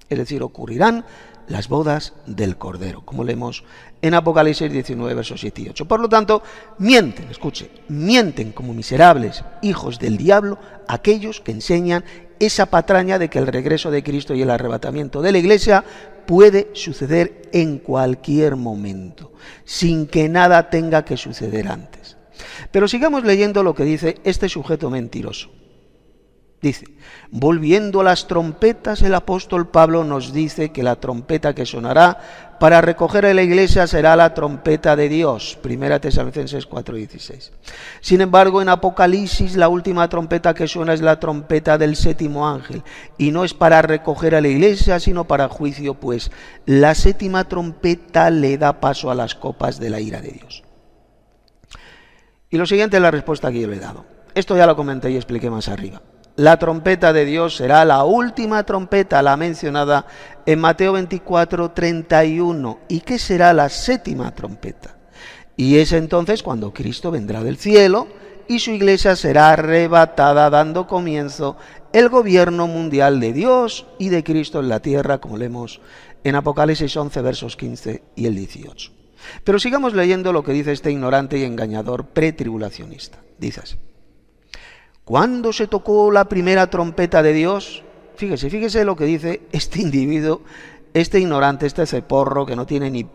Es decir, ocurrirán las bodas del Cordero, como leemos en Apocalipsis 19, versos 7 y 8. Por lo tanto, mienten, escuche, mienten como miserables hijos del diablo aquellos que enseñan esa patraña de que el regreso de Cristo y el arrebatamiento de la iglesia puede suceder en cualquier momento, sin que nada tenga que suceder antes. Pero sigamos leyendo lo que dice este sujeto mentiroso. Dice, volviendo a las trompetas, el apóstol Pablo nos dice que la trompeta que sonará para recoger a la iglesia será la trompeta de Dios. 1 Tesalonicenses 4:16. Sin embargo, en Apocalipsis la última trompeta que suena es la trompeta del 7º ángel. Y no es para recoger a la iglesia, sino para juicio, pues la 7ª trompeta le da paso a las copas de la ira de Dios. Y lo siguiente es la respuesta que yo le he dado. Esto ya lo comenté y expliqué más arriba. La trompeta de Dios será la última trompeta, la mencionada en Mateo 24:31. ¿Y qué será la 7ª trompeta? Y es entonces cuando Cristo vendrá del cielo y su iglesia será arrebatada, dando comienzo el gobierno mundial de Dios y de Cristo en la tierra, como leemos en Apocalipsis 11, versos 15 y el 18. Pero sigamos leyendo lo que dice este ignorante y engañador pretribulacionista. Dice así. Cuando se tocó la primera trompeta de Dios, fíjese lo que dice este individuo, este ignorante, este ceporro que no tiene ni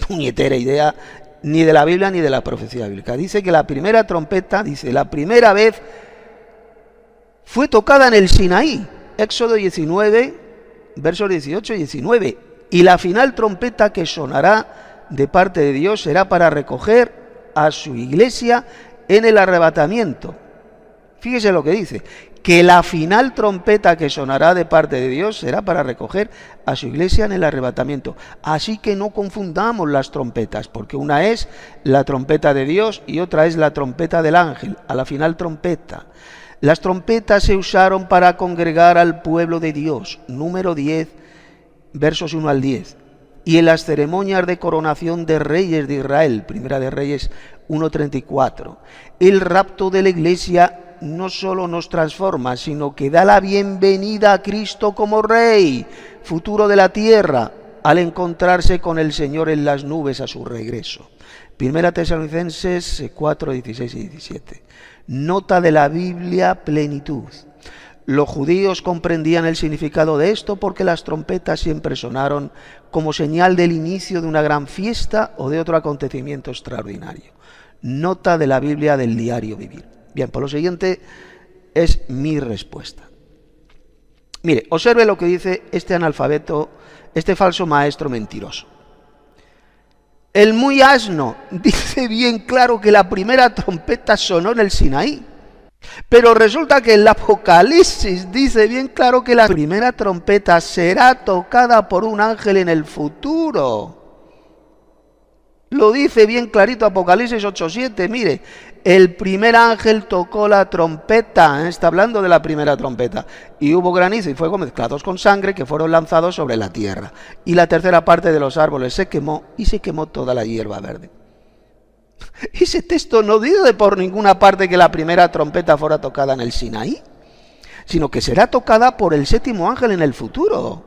puñetera idea ni de la Biblia ni de la profecía bíblica. Dice que la primera trompeta, la primera vez fue tocada en el Sinaí, Éxodo 19, versos 18 y 19. Y la final trompeta que sonará de parte de Dios será para recoger a su iglesia en el arrebatamiento. Fíjese lo que dice, que la final trompeta que sonará de parte de Dios será para recoger a su iglesia en el arrebatamiento. Así que no confundamos las trompetas, porque una es la trompeta de Dios y otra es la trompeta del ángel, a la final trompeta. Las trompetas se usaron para congregar al pueblo de Dios, número 10, versos 1 al 10. Y en las ceremonias de coronación de reyes de Israel, Primera de Reyes 1:34. El rapto de la iglesia no solo nos transforma, sino que da la bienvenida a Cristo como Rey, futuro de la tierra, al encontrarse con el Señor en las nubes a su regreso. 1 Tesalonicenses 4, 16 y 17. Nota de la Biblia, plenitud. Los judíos comprendían el significado de esto porque las trompetas siempre sonaron como señal del inicio de una gran fiesta o de otro acontecimiento extraordinario. Nota de la Biblia del diario vivir. Bien, por lo siguiente es mi respuesta. Mire, observe lo que dice este analfabeto, este falso maestro mentiroso. El muy asno dice bien claro que la primera trompeta sonó en el Sinaí. Pero resulta que el Apocalipsis dice bien claro que la primera trompeta será tocada por un ángel en el futuro. Lo dice bien clarito Apocalipsis 8:7, mire, el primer ángel tocó la trompeta, está hablando de la primera trompeta, y hubo granizo y fuego mezclados con sangre que fueron lanzados sobre la tierra, y la tercera parte de los árboles se quemó y se quemó toda la hierba verde. Ese texto no dice por ninguna parte que la primera trompeta fuera tocada en el Sinaí, sino que será tocada por el 7º ángel en el futuro.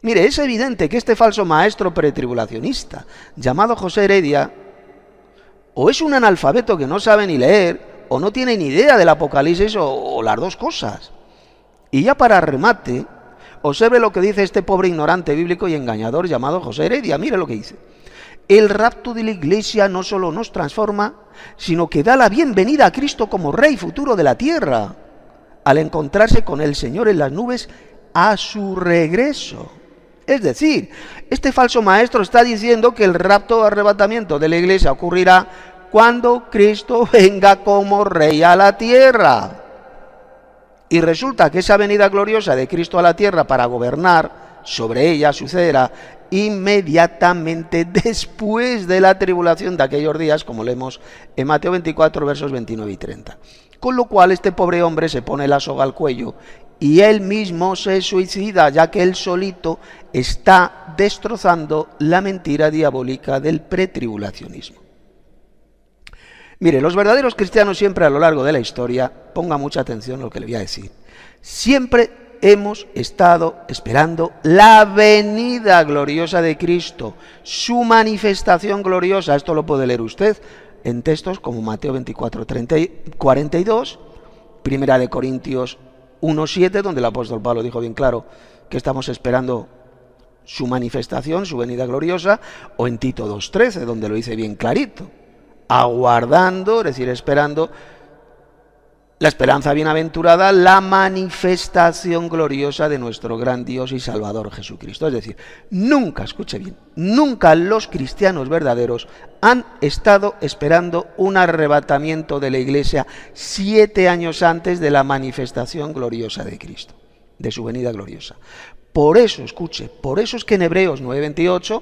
Mire, es evidente que este falso maestro pretribulacionista, llamado José Heredia, o es un analfabeto que no sabe ni leer, o no tiene ni idea del Apocalipsis, o las dos cosas. Y ya para remate, observe lo que dice este pobre ignorante bíblico y engañador llamado José Heredia. Mire lo que dice. El rapto de la iglesia no solo nos transforma, sino que da la bienvenida a Cristo como Rey futuro de la tierra, al encontrarse con el Señor en las nubes a su regreso. Es decir, este falso maestro está diciendo que el rapto o arrebatamiento de la iglesia ocurrirá cuando Cristo venga como rey a la tierra. Y resulta que esa venida gloriosa de Cristo a la tierra para gobernar sobre ella sucederá inmediatamente después de la tribulación de aquellos días, como leemos en Mateo 24, versos 29 y 30. Con lo cual este pobre hombre se pone la soga al cuello y él mismo se suicida, ya que él solito está destrozando la mentira diabólica del pretribulacionismo. Mire, los verdaderos cristianos siempre a lo largo de la historia, ponga mucha atención a lo que le voy a decir, siempre hemos estado esperando la venida gloriosa de Cristo, su manifestación gloriosa. Esto lo puede leer usted en textos como Mateo 24, 42, Primera de Corintios 1:7, donde el apóstol Pablo dijo bien claro que estamos esperando su manifestación, su venida gloriosa, o en Tito 2:13, donde lo dice bien clarito, aguardando, es decir, esperando la esperanza bienaventurada, la manifestación gloriosa de nuestro gran Dios y Salvador Jesucristo. Es decir, nunca, escuche bien, nunca los cristianos verdaderos han estado esperando un arrebatamiento de la iglesia 7 años antes de la manifestación gloriosa de Cristo, de su venida gloriosa. Por eso, escuche, por eso es que en Hebreos 9:28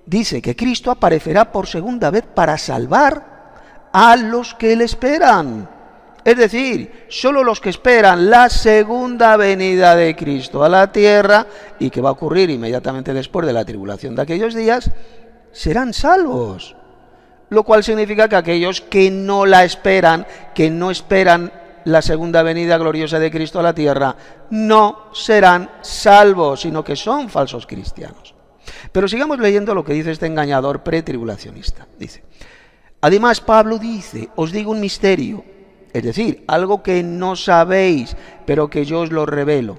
dice que Cristo aparecerá por segunda vez para salvar a los que le esperan. Es decir, solo los que esperan la segunda venida de Cristo a la tierra, y que va a ocurrir inmediatamente después de la tribulación de aquellos días, serán salvos. Lo cual significa que aquellos que no la esperan, que no esperan la segunda venida gloriosa de Cristo a la tierra, no serán salvos, sino que son falsos cristianos. Pero sigamos leyendo lo que dice este engañador pretribulacionista. Dice, además Pablo dice, os digo un misterio, es decir, algo que no sabéis, pero que yo os lo revelo.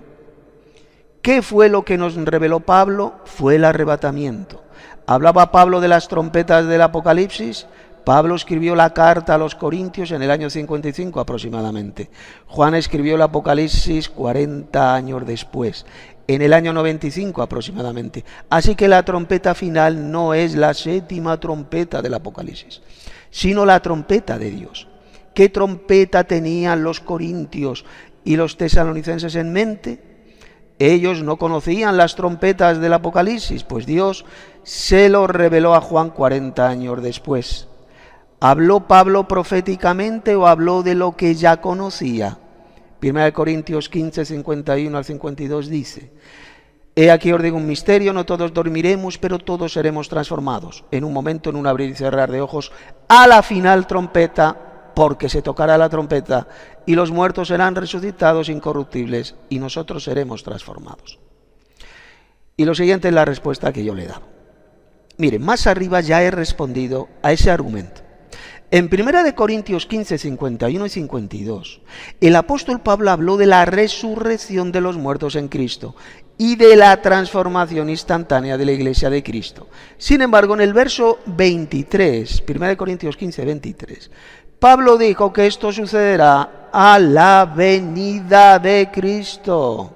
¿Qué fue lo que nos reveló Pablo? Fue el arrebatamiento. ¿Hablaba Pablo de las trompetas del Apocalipsis? Pablo escribió la carta a los Corintios en el año 55 aproximadamente. Juan escribió el Apocalipsis 40 años después, en el año 95 aproximadamente. Así que la trompeta final no es la 7ª trompeta del Apocalipsis, sino la trompeta de Dios. ¿Qué trompeta tenían los corintios y los tesalonicenses en mente? Ellos no conocían las trompetas del Apocalipsis, pues Dios se lo reveló a Juan 40 años después. ¿Habló Pablo proféticamente o habló de lo que ya conocía? 1 Corintios 15, 51 al 52 dice, he aquí os digo un misterio, no todos dormiremos, pero todos seremos transformados, en un momento, en un abrir y cerrar de ojos, a la final trompeta, porque se tocará la trompeta y los muertos serán resucitados incorruptibles y nosotros seremos transformados. Y lo siguiente es la respuesta que yo le he dado. Miren, más arriba ya he respondido a ese argumento. En 1 Corintios 15, 51 y 52, el apóstol Pablo habló de la resurrección de los muertos en Cristo y de la transformación instantánea de la iglesia de Cristo. Sin embargo, en el verso 23, 1 Corintios 15, 23, Pablo dijo que esto sucederá a la venida de Cristo.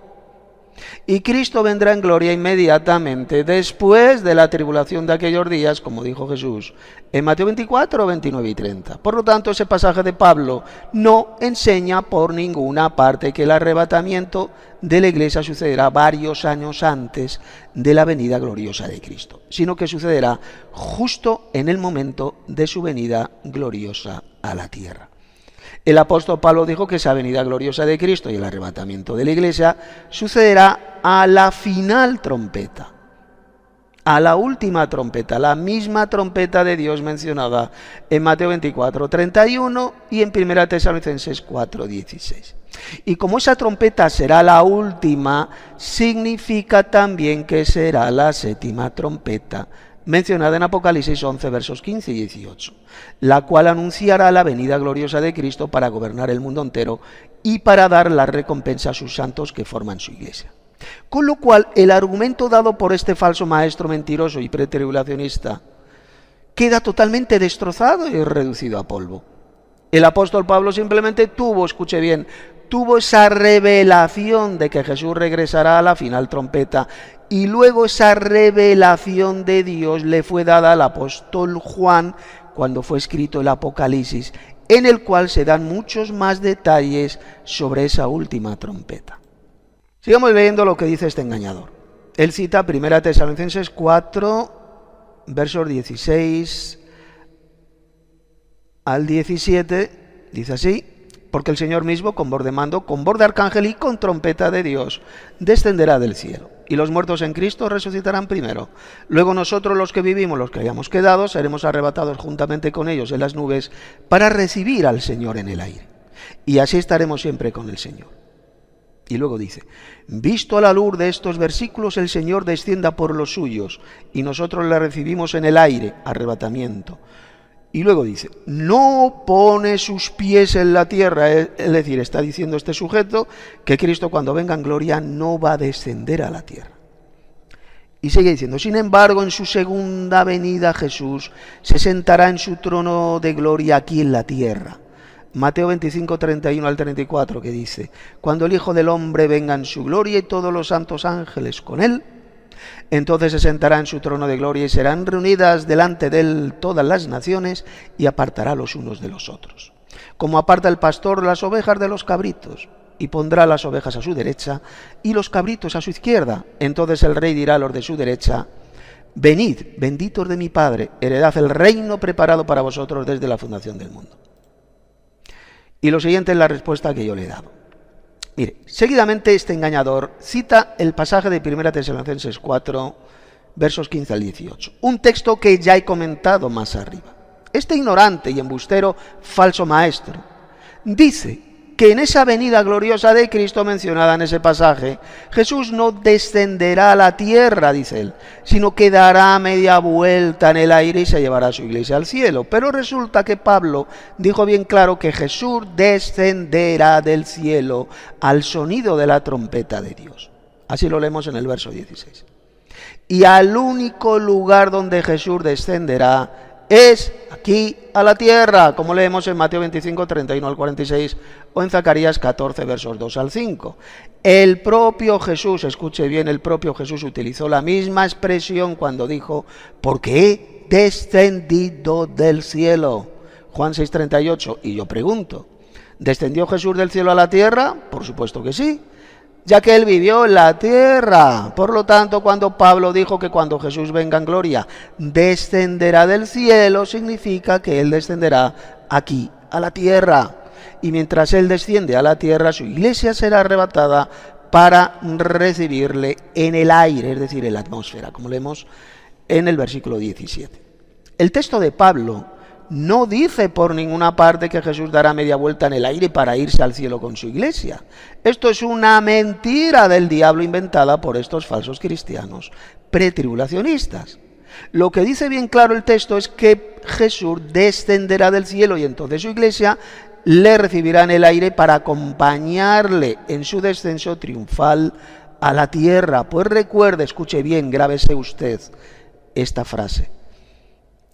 Y Cristo vendrá en gloria inmediatamente después de la tribulación de aquellos días, como dijo Jesús en Mateo 24, 29 y 30. Por lo tanto, ese pasaje de Pablo no enseña por ninguna parte que el arrebatamiento de la iglesia sucederá varios años antes de la venida gloriosa de Cristo, sino que sucederá justo en el momento de su venida gloriosa a la tierra. El apóstol Pablo dijo que esa venida gloriosa de Cristo y el arrebatamiento de la iglesia sucederá a la final trompeta, a la última trompeta, la misma trompeta de Dios mencionada en Mateo 24, 31 y en 1 Tesalonicenses 4, 16. Y como esa trompeta será la última, significa también que será la 7ª trompeta mencionada en Apocalipsis 11, versos 15 y 18, la cual anunciará la venida gloriosa de Cristo para gobernar el mundo entero y para dar la recompensa a sus santos que forman su iglesia. Con lo cual, el argumento dado por este falso maestro mentiroso y pretribulacionista queda totalmente destrozado y reducido a polvo. El apóstol Pablo simplemente tuvo, escuche bien, tuvo esa revelación de que Jesús regresará a la final trompeta, y luego esa revelación de Dios le fue dada al apóstol Juan cuando fue escrito el Apocalipsis, en el cual se dan muchos más detalles sobre esa última trompeta. Sigamos leyendo lo que dice este engañador. Él cita 1 Tesalonicenses 4, versos 16 al 17, dice así: porque el Señor mismo, con voz de mando, con voz de arcángel y con trompeta de Dios, descenderá del cielo. Y los muertos en Cristo resucitarán primero. Luego nosotros, los que vivimos, los que hayamos quedado, seremos arrebatados juntamente con ellos en las nubes para recibir al Señor en el aire. Y así estaremos siempre con el Señor. Y luego dice: visto a la luz de estos versículos, el Señor descienda por los suyos, y nosotros le recibimos en el aire, arrebatamiento. Y luego dice: no pone sus pies en la tierra, es decir, está diciendo este sujeto que Cristo, cuando venga en gloria, no va a descender a la tierra. Y sigue diciendo: sin embargo, en su segunda venida Jesús se sentará en su trono de gloria aquí en la tierra. Mateo 25, 31 al 34, que dice: cuando el Hijo del Hombre venga en su gloria y todos los santos ángeles con él, entonces se sentará en su trono de gloria y serán reunidas delante de él todas las naciones, y apartará los unos de los otros, como aparta el pastor las ovejas de los cabritos, y pondrá las ovejas a su derecha y los cabritos a su izquierda. Entonces el rey dirá a los de su derecha: venid, benditos de mi Padre, heredad el reino preparado para vosotros desde la fundación del mundo. Y lo siguiente es la respuesta que yo le he dado. Mire, seguidamente este engañador cita el pasaje de 1 Tesalonicenses 4, versos 15 al 18, un texto que ya he comentado más arriba. Este ignorante y embustero falso maestro dice que en esa venida gloriosa de Cristo mencionada en ese pasaje, Jesús no descenderá a la tierra, dice él, sino que dará media vuelta en el aire y se llevará a su iglesia al cielo. Pero resulta que Pablo dijo bien claro que Jesús descenderá del cielo al sonido de la trompeta de Dios. Así lo leemos en el verso 16. Y al único lugar donde Jesús descenderá es aquí a la tierra, como leemos en Mateo 25, 31 al 46, o en Zacarías 14, versos 2 al 5. El propio Jesús, escuche bien, el propio Jesús utilizó la misma expresión cuando dijo: porque he descendido del cielo. Juan 6, 38. Y yo pregunto, ¿descendió Jesús del cielo a la tierra? Por supuesto que sí, ya que él vivió en la tierra. Por lo tanto, cuando Pablo dijo que cuando Jesús venga en gloria descenderá del cielo, significa que él descenderá aquí a la tierra. Y mientras él desciende a la tierra, su iglesia será arrebatada para recibirle en el aire, es decir, en la atmósfera, como leemos en el versículo 17. El texto de Pablo no dice por ninguna parte que Jesús dará media vuelta en el aire para irse al cielo con su iglesia. Esto es una mentira del diablo inventada por estos falsos cristianos pretribulacionistas. Lo que dice bien claro el texto es que Jesús descenderá del cielo y entonces su iglesia le recibirá en el aire para acompañarle en su descenso triunfal a la tierra. Pues recuerde, escuche bien, grábese usted esta frase: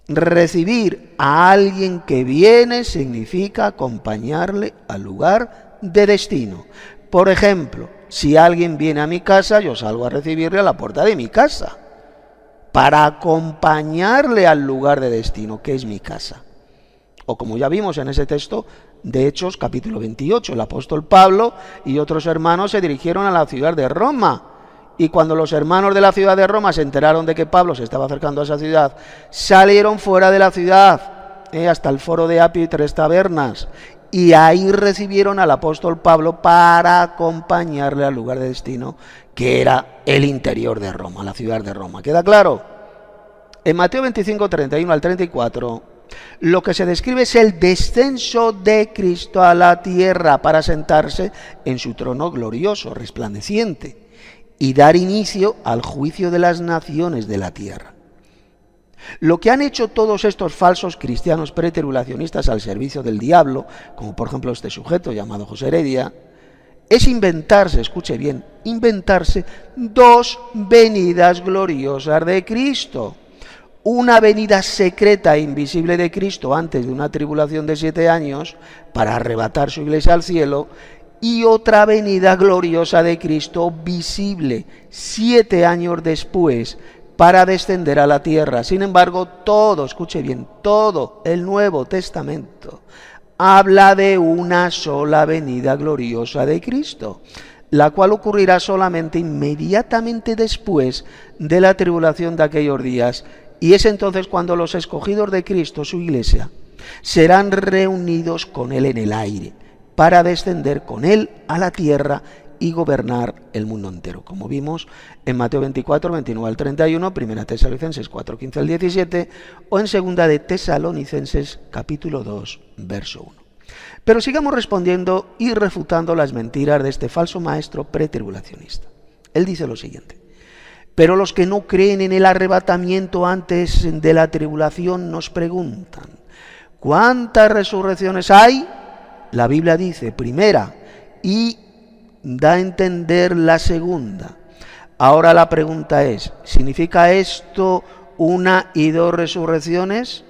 recibir a alguien que viene significa acompañarle al lugar de destino. Por ejemplo, si alguien viene a mi casa, yo salgo a recibirle a la puerta de mi casa para acompañarle al lugar de destino, que es mi casa. O como ya vimos en ese texto de Hechos, capítulo 28, el apóstol Pablo y otros hermanos se dirigieron a la ciudad de Roma. Y cuando los hermanos de la ciudad de Roma se enteraron de que Pablo se estaba acercando a esa ciudad, salieron fuera de la ciudad, hasta el foro de Apio y 3 tabernas, y ahí recibieron al apóstol Pablo para acompañarle al lugar de destino, que era el interior de Roma, la ciudad de Roma. ¿Queda claro? En Mateo 25, 31 al 34, lo que se describe es el descenso de Cristo a la tierra para sentarse en su trono glorioso, resplandeciente, y dar inicio al juicio de las naciones de la tierra. Lo que han hecho todos estos falsos cristianos pretribulacionistas al servicio del diablo, como por ejemplo este sujeto llamado José Heredia, es inventarse, escuche bien, inventarse dos venidas gloriosas de Cristo. Una venida secreta e invisible de Cristo antes de una tribulación de 7 años para arrebatar su iglesia al cielo, y otra venida gloriosa de Cristo visible 7 años después para descender a la tierra. Sin embargo, todo, escuche bien, todo el Nuevo Testamento habla de una sola venida gloriosa de Cristo, la cual ocurrirá solamente inmediatamente después de la tribulación de aquellos días, y es entonces cuando los escogidos de Cristo, su iglesia, serán reunidos con Él en el aire, para descender con Él a la tierra y gobernar el mundo entero, como vimos en Mateo 24, 29 al 31, 1 Tesalonicenses 4, 15 al 17, o en 2 de Tesalonicenses capítulo 2, verso 1. Pero sigamos respondiendo y refutando las mentiras de este falso maestro pretribulacionista. Él dice lo siguiente: pero los que no creen en el arrebatamiento antes de la tribulación nos preguntan, ¿cuántas resurrecciones hay? La Biblia dice primera y da a entender la segunda. Ahora la pregunta es, ¿significa esto 1 y 2 resurrecciones?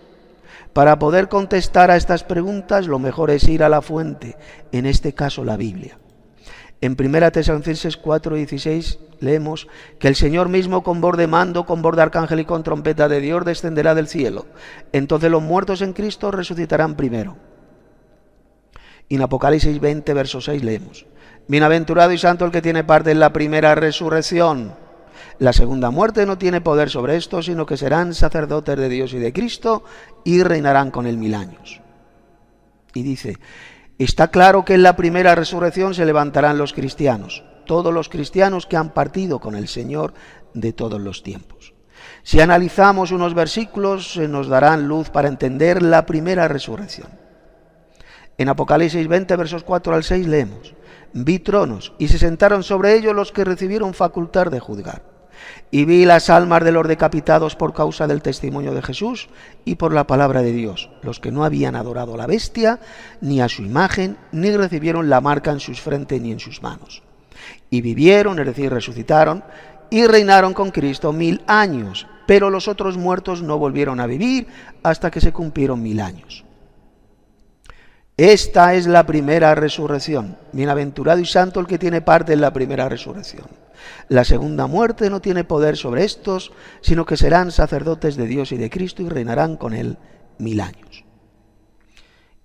Para poder contestar a estas preguntas, lo mejor es ir a la fuente, en este caso la Biblia. En 1 Tesalonicenses 4:16 leemos que el Señor mismo con voz de mando, con voz de arcángel y con trompeta de Dios descenderá del cielo. Entonces los muertos en Cristo resucitarán primero. Y en Apocalipsis 20, verso 6 leemos: bienaventurado y santo el que tiene parte en la primera resurrección. La segunda muerte no tiene poder sobre esto, sino que serán sacerdotes de Dios y de Cristo y reinarán con Él 1000 años. Y dice, está claro que en la primera resurrección se levantarán los cristianos, todos los cristianos que han partido con el Señor de todos los tiempos. Si analizamos unos versículos, se nos darán luz para entender la primera resurrección. En Apocalipsis 20, versos 4 al 6 leemos: vi tronos y se sentaron sobre ellos los que recibieron facultad de juzgar. Y vi las almas de los decapitados por causa del testimonio de Jesús y por la palabra de Dios, los que no habían adorado a la bestia, ni a su imagen, ni recibieron la marca en sus frentes ni en sus manos. Y vivieron, es decir, resucitaron, y reinaron con Cristo 1000 años, pero los otros muertos no volvieron a vivir hasta que se cumplieron 1000 años. Esta es la primera resurrección. Bienaventurado y santo el que tiene parte en la primera resurrección. La segunda muerte no tiene poder sobre estos, sino que serán sacerdotes de Dios y de Cristo y reinarán con Él 1000 años.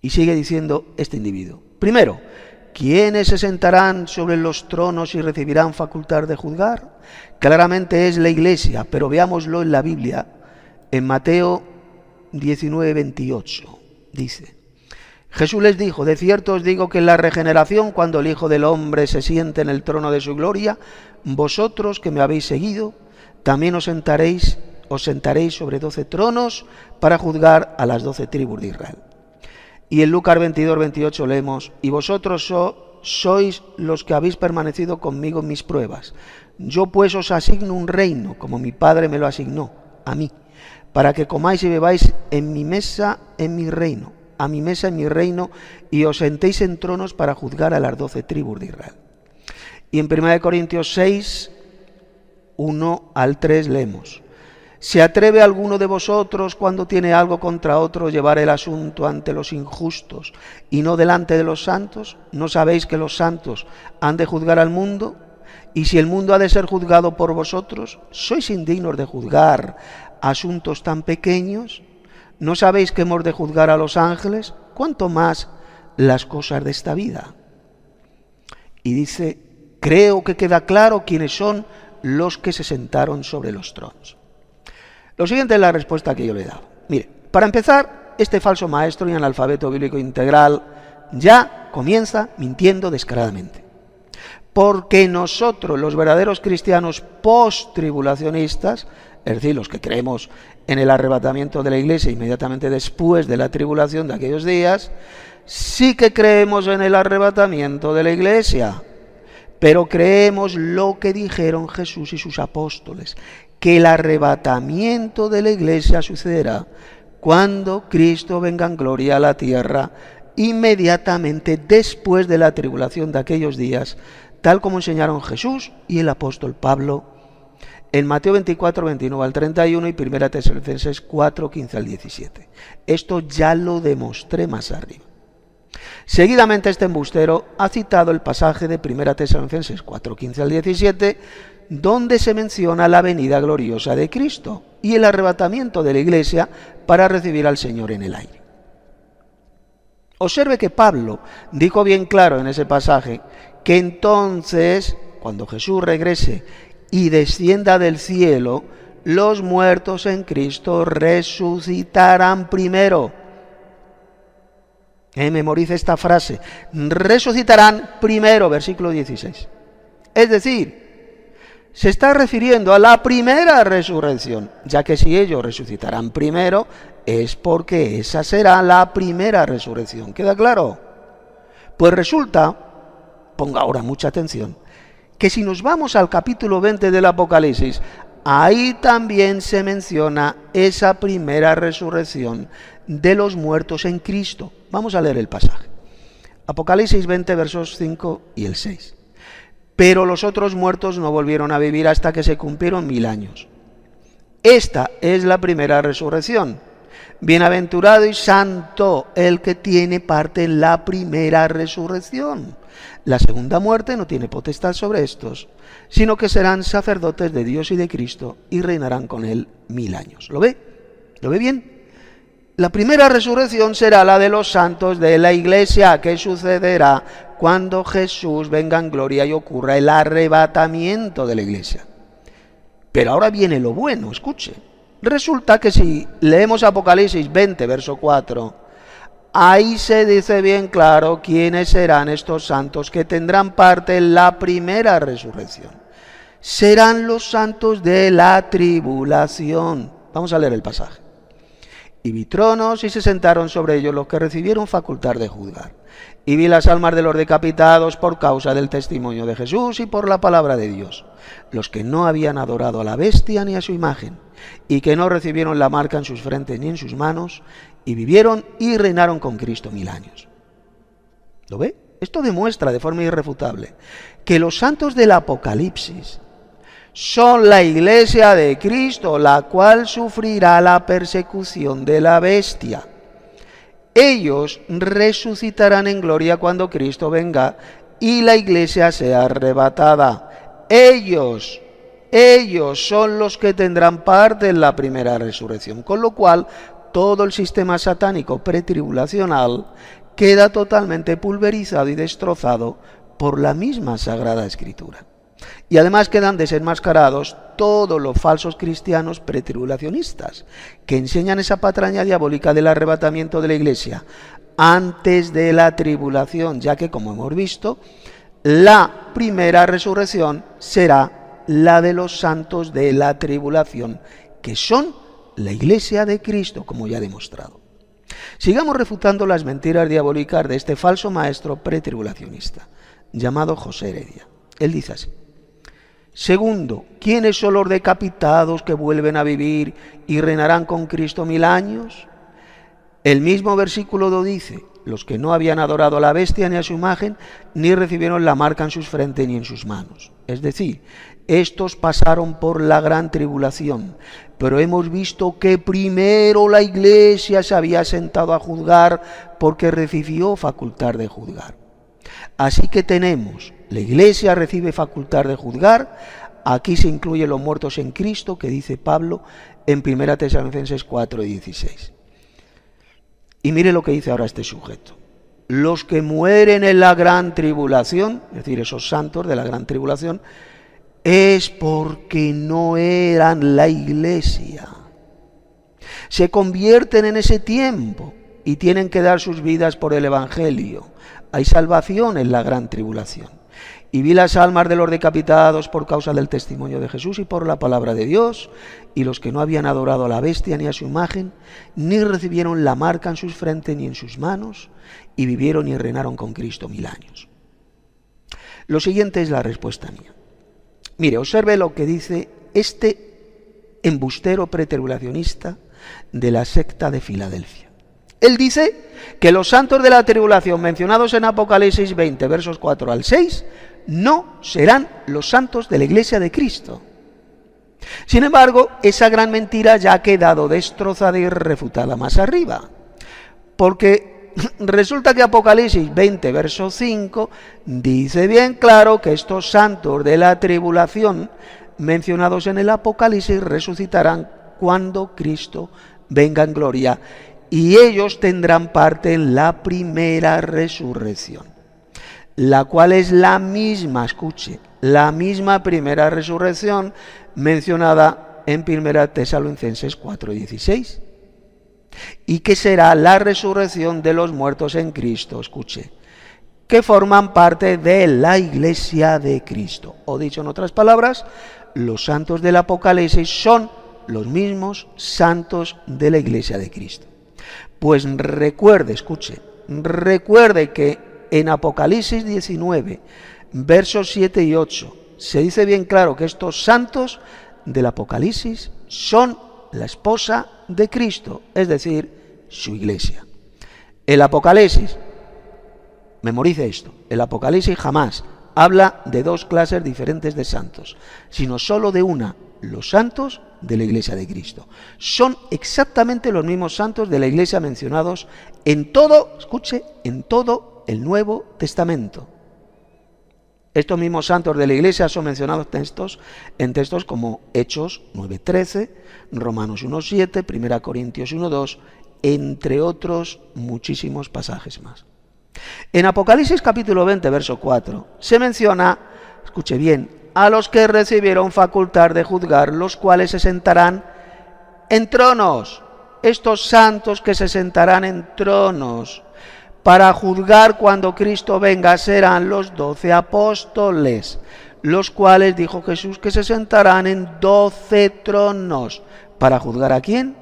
Y sigue diciendo este individuo: primero, ¿quiénes se sentarán sobre los tronos y recibirán facultad de juzgar? Claramente es la iglesia, pero veámoslo en la Biblia. En Mateo 19, 28 dice: Jesús les dijo, de cierto os digo que en la regeneración, cuando el Hijo del Hombre se siente en el trono de su gloria, vosotros que me habéis seguido, también os sentaréis sobre 12 tronos para juzgar a las 12 tribus de Israel. Y en Lucas 22, 28 leemos, y vosotros sois los que habéis permanecido conmigo en mis pruebas. Yo pues os asigno un reino, como mi Padre me lo asignó a mí, para que comáis y bebáis en mi mesa en mi reino. A mi mesa en mi reino, y os sentéis en tronos para juzgar a las 12 tribus de Israel. Y en 1 Corintios 6, 1 al 3 leemos: ¿se atreve alguno de vosotros cuando tiene algo contra otro llevar el asunto ante los injustos y no delante de los santos? ¿No sabéis que los santos han de juzgar al mundo? Y si el mundo ha de ser juzgado por vosotros, ¿sois indignos de juzgar asuntos tan pequeños? ¿No sabéis que hemos de juzgar a los ángeles? ¿Cuánto más las cosas de esta vida? Y dice, creo que queda claro quiénes son los que se sentaron sobre los tronos. Lo siguiente es la respuesta que yo le he dado. Mire, para empezar, este falso maestro y analfabeto bíblico integral ya comienza mintiendo descaradamente. Porque nosotros, los verdaderos cristianos post-tribulacionistas, es decir, los que creemos en el arrebatamiento de la iglesia inmediatamente después de la tribulación de aquellos días, sí que creemos en el arrebatamiento de la iglesia, pero creemos lo que dijeron Jesús y sus apóstoles, que el arrebatamiento de la iglesia sucederá cuando Cristo venga en gloria a la tierra, inmediatamente después de la tribulación de aquellos días, tal como enseñaron Jesús y el apóstol Pablo en Mateo 24, 29 al 31 y 1 Tesalonicenses 4, 15 al 17. Esto ya lo demostré más arriba. Seguidamente este embustero ha citado el pasaje de 1 Tesalonicenses 4:15 al 17, donde se menciona la venida gloriosa de Cristo y el arrebatamiento de la iglesia para recibir al Señor en el aire. Observe que Pablo dijo bien claro en ese pasaje que entonces, cuando Jesús regrese y descienda del cielo, los muertos en Cristo resucitarán primero. Memorice esta frase: resucitarán primero, versículo 16. Es decir, se está refiriendo a la primera resurrección, ya que si ellos resucitarán primero, es porque esa será la primera resurrección. ¿Queda claro? Pues resulta, ponga ahora mucha atención, que si nos vamos al capítulo 20 del Apocalipsis, ahí también se menciona esa primera resurrección de los muertos en Cristo. Vamos a leer el pasaje. Apocalipsis 20, versos 5 y el 6. Pero los otros muertos no volvieron a vivir hasta que se cumplieron 1000 años. Esta es la primera resurrección. Bienaventurado y santo el que tiene parte en la primera resurrección. La segunda muerte no tiene potestad sobre estos, sino que serán sacerdotes de Dios y de Cristo y reinarán con él 1000 años. ¿Lo ve? ¿Lo ve bien? La primera resurrección será la de los santos de la iglesia, que sucederá cuando Jesús venga en gloria y ocurra el arrebatamiento de la iglesia. Pero ahora viene lo bueno, escuche. Resulta que si leemos Apocalipsis 20, verso 4, ahí se dice bien claro quiénes serán estos santos que tendrán parte en la primera resurrección. Serán los santos de la tribulación. Vamos a leer el pasaje. Y vi tronos y se sentaron sobre ellos los que recibieron facultad de juzgar. Y vi las almas de los decapitados por causa del testimonio de Jesús y por la palabra de Dios, los que no habían adorado a la bestia ni a su imagen, y que no recibieron la marca en sus frentes ni en sus manos, y vivieron y reinaron con Cristo 1000 años. ¿Lo ve? Esto demuestra de forma irrefutable que los santos del Apocalipsis son la iglesia de Cristo, la cual sufrirá la persecución de la bestia. Ellos resucitarán en gloria cuando Cristo venga y la iglesia sea arrebatada. Ellos son los que tendrán parte en la primera resurrección, con lo cual todo el sistema satánico pretribulacional queda totalmente pulverizado y destrozado por la misma Sagrada Escritura. Y además quedan desenmascarados todos los falsos cristianos pretribulacionistas que enseñan esa patraña diabólica del arrebatamiento de la iglesia antes de la tribulación, ya que, como hemos visto, la primera resurrección será la de los santos de la tribulación, que son la iglesia de Cristo, como ya he demostrado. Sigamos refutando las mentiras diabólicas de este falso maestro pretribulacionista, llamado José Heredia. Él dice así: segundo, ¿quiénes son los decapitados que vuelven a vivir y reinarán con Cristo 1000 años? El mismo versículo lo dice: los que no habían adorado a la bestia ni a su imagen, ni recibieron la marca en sus frentes ni en sus manos. Es decir, estos pasaron por la gran tribulación, pero hemos visto que primero la iglesia se había sentado a juzgar porque recibió facultad de juzgar. Así que tenemos, la iglesia recibe facultad de juzgar. Aquí se incluyen los muertos en Cristo, que dice Pablo en 1 Tesalonicenses 4:16. Y mire lo que dice ahora este sujeto: los que mueren en la gran tribulación, es decir, esos santos de la gran tribulación, es porque no eran la iglesia. Se convierten en ese tiempo y tienen que dar sus vidas por el Evangelio. Hay salvación en la gran tribulación. Y vi las almas de los decapitados por causa del testimonio de Jesús y por la palabra de Dios, y los que no habían adorado a la bestia ni a su imagen, ni recibieron la marca en sus frentes ni en sus manos, y vivieron y reinaron con Cristo 1000 años. Lo siguiente es la respuesta mía. Mire, observe lo que dice este embustero pretribulacionista de la secta de Filadelfia. Él dice que los santos de la tribulación mencionados en Apocalipsis 20, versos 4 al 6, no serán los santos de la iglesia de Cristo. Sin embargo, esa gran mentira ya ha quedado destrozada y refutada más arriba, porque resulta que Apocalipsis 20, verso 5, dice bien claro que estos santos de la tribulación mencionados en el Apocalipsis resucitarán cuando Cristo venga en gloria, y ellos tendrán parte en la primera resurrección, la cual es la misma, escuche, la misma primera resurrección mencionada en 1 Tesalonicenses 4:16, y que será la resurrección de los muertos en Cristo, escuche, que forman parte de la iglesia de Cristo. O dicho en otras palabras, los santos del Apocalipsis son los mismos santos de la iglesia de Cristo. Pues recuerde, escuche, recuerde que en Apocalipsis 19, versos 7 y 8, se dice bien claro que estos santos del Apocalipsis son la esposa de Cristo, es decir, su iglesia. El Apocalipsis, memorice esto, el Apocalipsis jamás habla de dos clases diferentes de santos, sino solo de una, los santos de la iglesia de Cristo. Son exactamente los mismos santos de la iglesia mencionados en todo, escuche, en todo el Nuevo Testamento. Estos mismos santos de la iglesia son mencionados en textos como Hechos 9:13, Romanos 1:7, 1 Corintios 1:2, entre otros muchísimos pasajes más. En Apocalipsis capítulo 20, verso 4, se menciona, escuche bien, a los que recibieron facultad de juzgar, los cuales se sentarán en tronos. Estos santos que se sentarán en tronos para juzgar cuando Cristo venga serán los 12 apóstoles, los cuales dijo Jesús que se sentarán en 12 tronos. ¿Para juzgar a quién?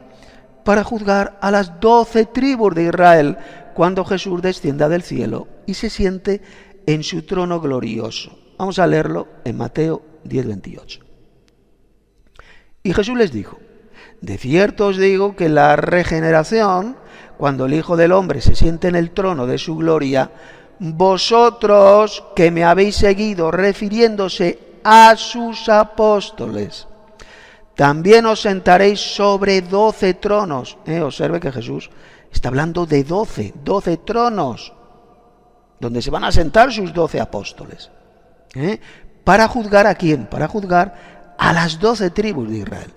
Para juzgar a las 12 tribus de Israel cuando Jesús descienda del cielo y se siente en su trono glorioso. Vamos a leerlo en Mateo 10:28. Y Jesús les dijo: de cierto os digo que la regeneración, cuando el Hijo del Hombre se siente en el trono de su gloria, vosotros que me habéis seguido, refiriéndose a sus apóstoles, también os sentaréis sobre 12 tronos. Observe que Jesús está hablando de 12 tronos, donde se van a sentar sus 12 apóstoles. ¿Para juzgar a quién? Para juzgar a las 12 tribus de Israel.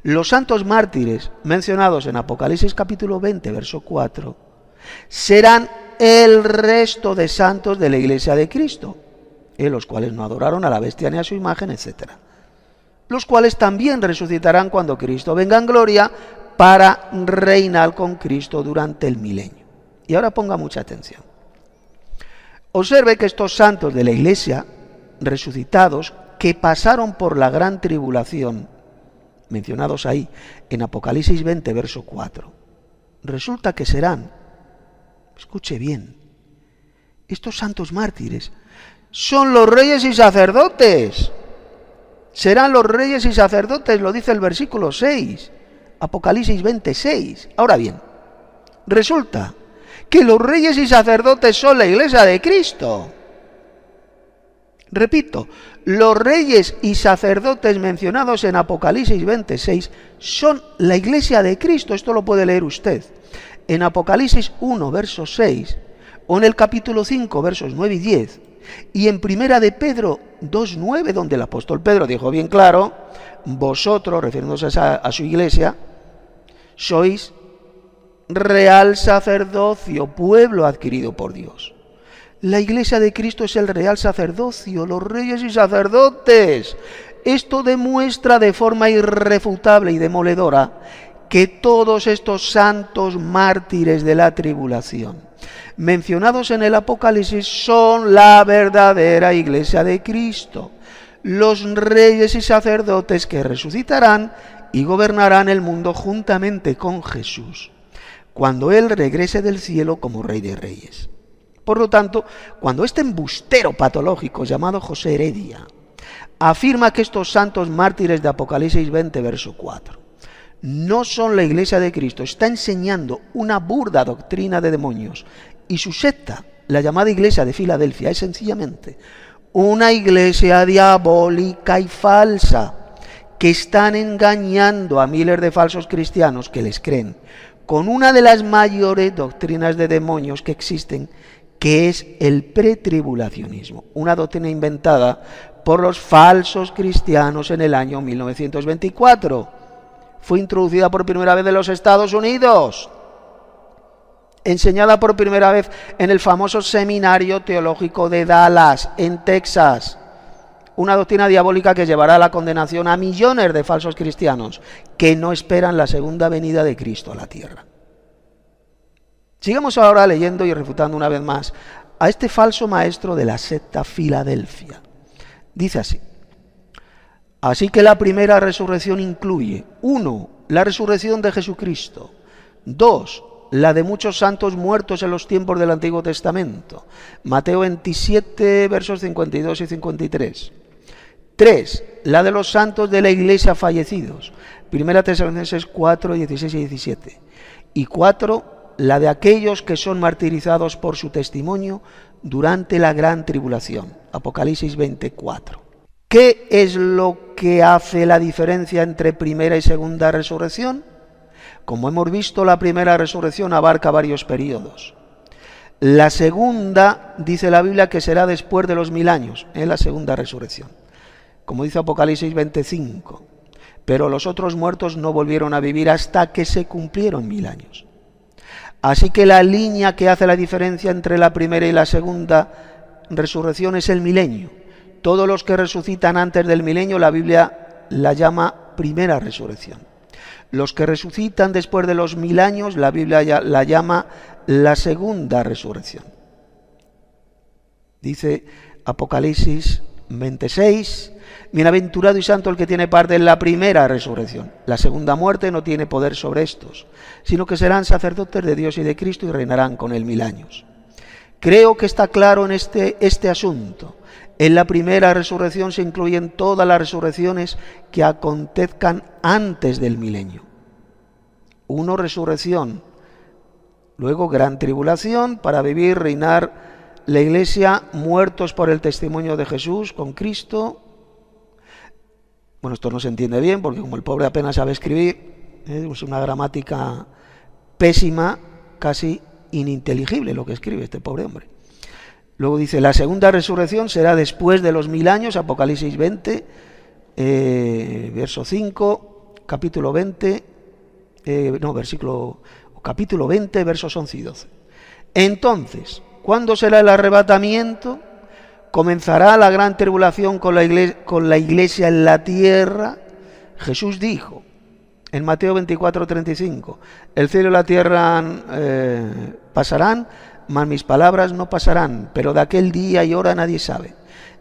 Los santos mártires mencionados en Apocalipsis capítulo 20, verso 4, serán el resto de santos de la iglesia de Cristo, los cuales no adoraron a la bestia ni a su imagen, etc. Los cuales también resucitarán cuando Cristo venga en gloria para reinar con Cristo durante el milenio. Y ahora ponga mucha atención. Observe que estos santos de la iglesia resucitados que pasaron por la gran tribulación, mencionados ahí en Apocalipsis 20, verso 4, resulta que serán, escuche bien, estos santos mártires son los reyes y sacerdotes. Serán los reyes y sacerdotes, lo dice el versículo 6, Apocalipsis 26. Ahora bien, resulta que los reyes y sacerdotes son la iglesia de Cristo. Repito, los reyes y sacerdotes mencionados en Apocalipsis 26 son la iglesia de Cristo. Esto lo puede leer usted en Apocalipsis 1, verso 6, o en el capítulo 5, versos 9 y 10, y en Primera de Pedro 2:9, donde el apóstol Pedro dijo bien claro: vosotros, refiriéndose a su iglesia, sois real sacerdocio, pueblo adquirido por Dios. La iglesia de Cristo es el real sacerdocio, los reyes y sacerdotes. Esto demuestra de forma irrefutable y demoledora que todos estos santos mártires de la tribulación mencionados en el Apocalipsis son la verdadera iglesia de Cristo, los reyes y sacerdotes que resucitarán y gobernarán el mundo juntamente con Jesús, cuando Él regrese del cielo como Rey de Reyes. Por lo tanto, cuando este embustero patológico llamado José Heredia afirma que estos santos mártires de Apocalipsis 20, verso 4, no son la iglesia de Cristo, está enseñando una burda doctrina de demonios, y su secta, la llamada iglesia de Filadelfia, es sencillamente una iglesia diabólica y falsa, que están engañando a miles de falsos cristianos que les creen, con una de las mayores doctrinas de demonios que existen, que es el pretribulacionismo, una doctrina inventada por los falsos cristianos en el año 1924. Fue introducida por primera vez en los Estados Unidos, enseñada por primera vez en el famoso Seminario Teológico de Dallas, en Texas. Una doctrina diabólica que llevará a la condenación a millones de falsos cristianos que no esperan la segunda venida de Cristo a la tierra. Sigamos ahora leyendo y refutando una vez más a este falso maestro de la secta Filadelfia. Dice así: así que la primera resurrección incluye 1. La resurrección de Jesucristo. 2. La de muchos santos muertos en los tiempos del Antiguo Testamento. Mateo 27, versos 52 y 53. 3. La de los santos de la iglesia fallecidos. 1 Tesalonicenses 4, 16 y 17. Y 4. La de aquellos que son martirizados por su testimonio durante la gran tribulación. Apocalipsis 24. ¿Qué es lo que hace la diferencia entre primera y segunda resurrección? Como hemos visto, la primera resurrección abarca varios periodos. La segunda, dice la Biblia, que será después de los 1000 años, en la segunda resurrección. Como dice Apocalipsis 25. Pero los otros muertos no volvieron a vivir hasta que se cumplieron 1000 años. Así que la línea que hace la diferencia entre la primera y la segunda resurrección es el milenio. Todos los que resucitan antes del milenio, la Biblia la llama primera resurrección. Los que resucitan después de los 1000 años, la Biblia la llama la segunda resurrección. Dice Apocalipsis 26, bienaventurado y santo el que tiene parte en la primera resurrección. La segunda muerte no tiene poder sobre estos, sino que serán sacerdotes de Dios y de Cristo y reinarán con él 1000 años. Creo que está claro en este asunto. En la primera resurrección se incluyen todas las resurrecciones que acontezcan antes del milenio. 1. Resurrección. Luego, gran tribulación para vivir, reinar la iglesia, muertos por el testimonio de Jesús con Cristo. Bueno, esto no se entiende bien porque como el pobre apenas sabe escribir, es una gramática pésima, casi ininteligible lo que escribe este pobre hombre. Luego dice, la segunda resurrección será después de los 1000 años, Apocalipsis 20, verso 5, capítulo 20, capítulo 20, versos 11 y 12. Entonces, ¿cuándo será el arrebatamiento? Comenzará la gran tribulación con la iglesia en la tierra. Jesús dijo en Mateo 24, 35, el cielo y la tierra pasarán, mas mis palabras no pasarán, pero de aquel día y hora nadie sabe,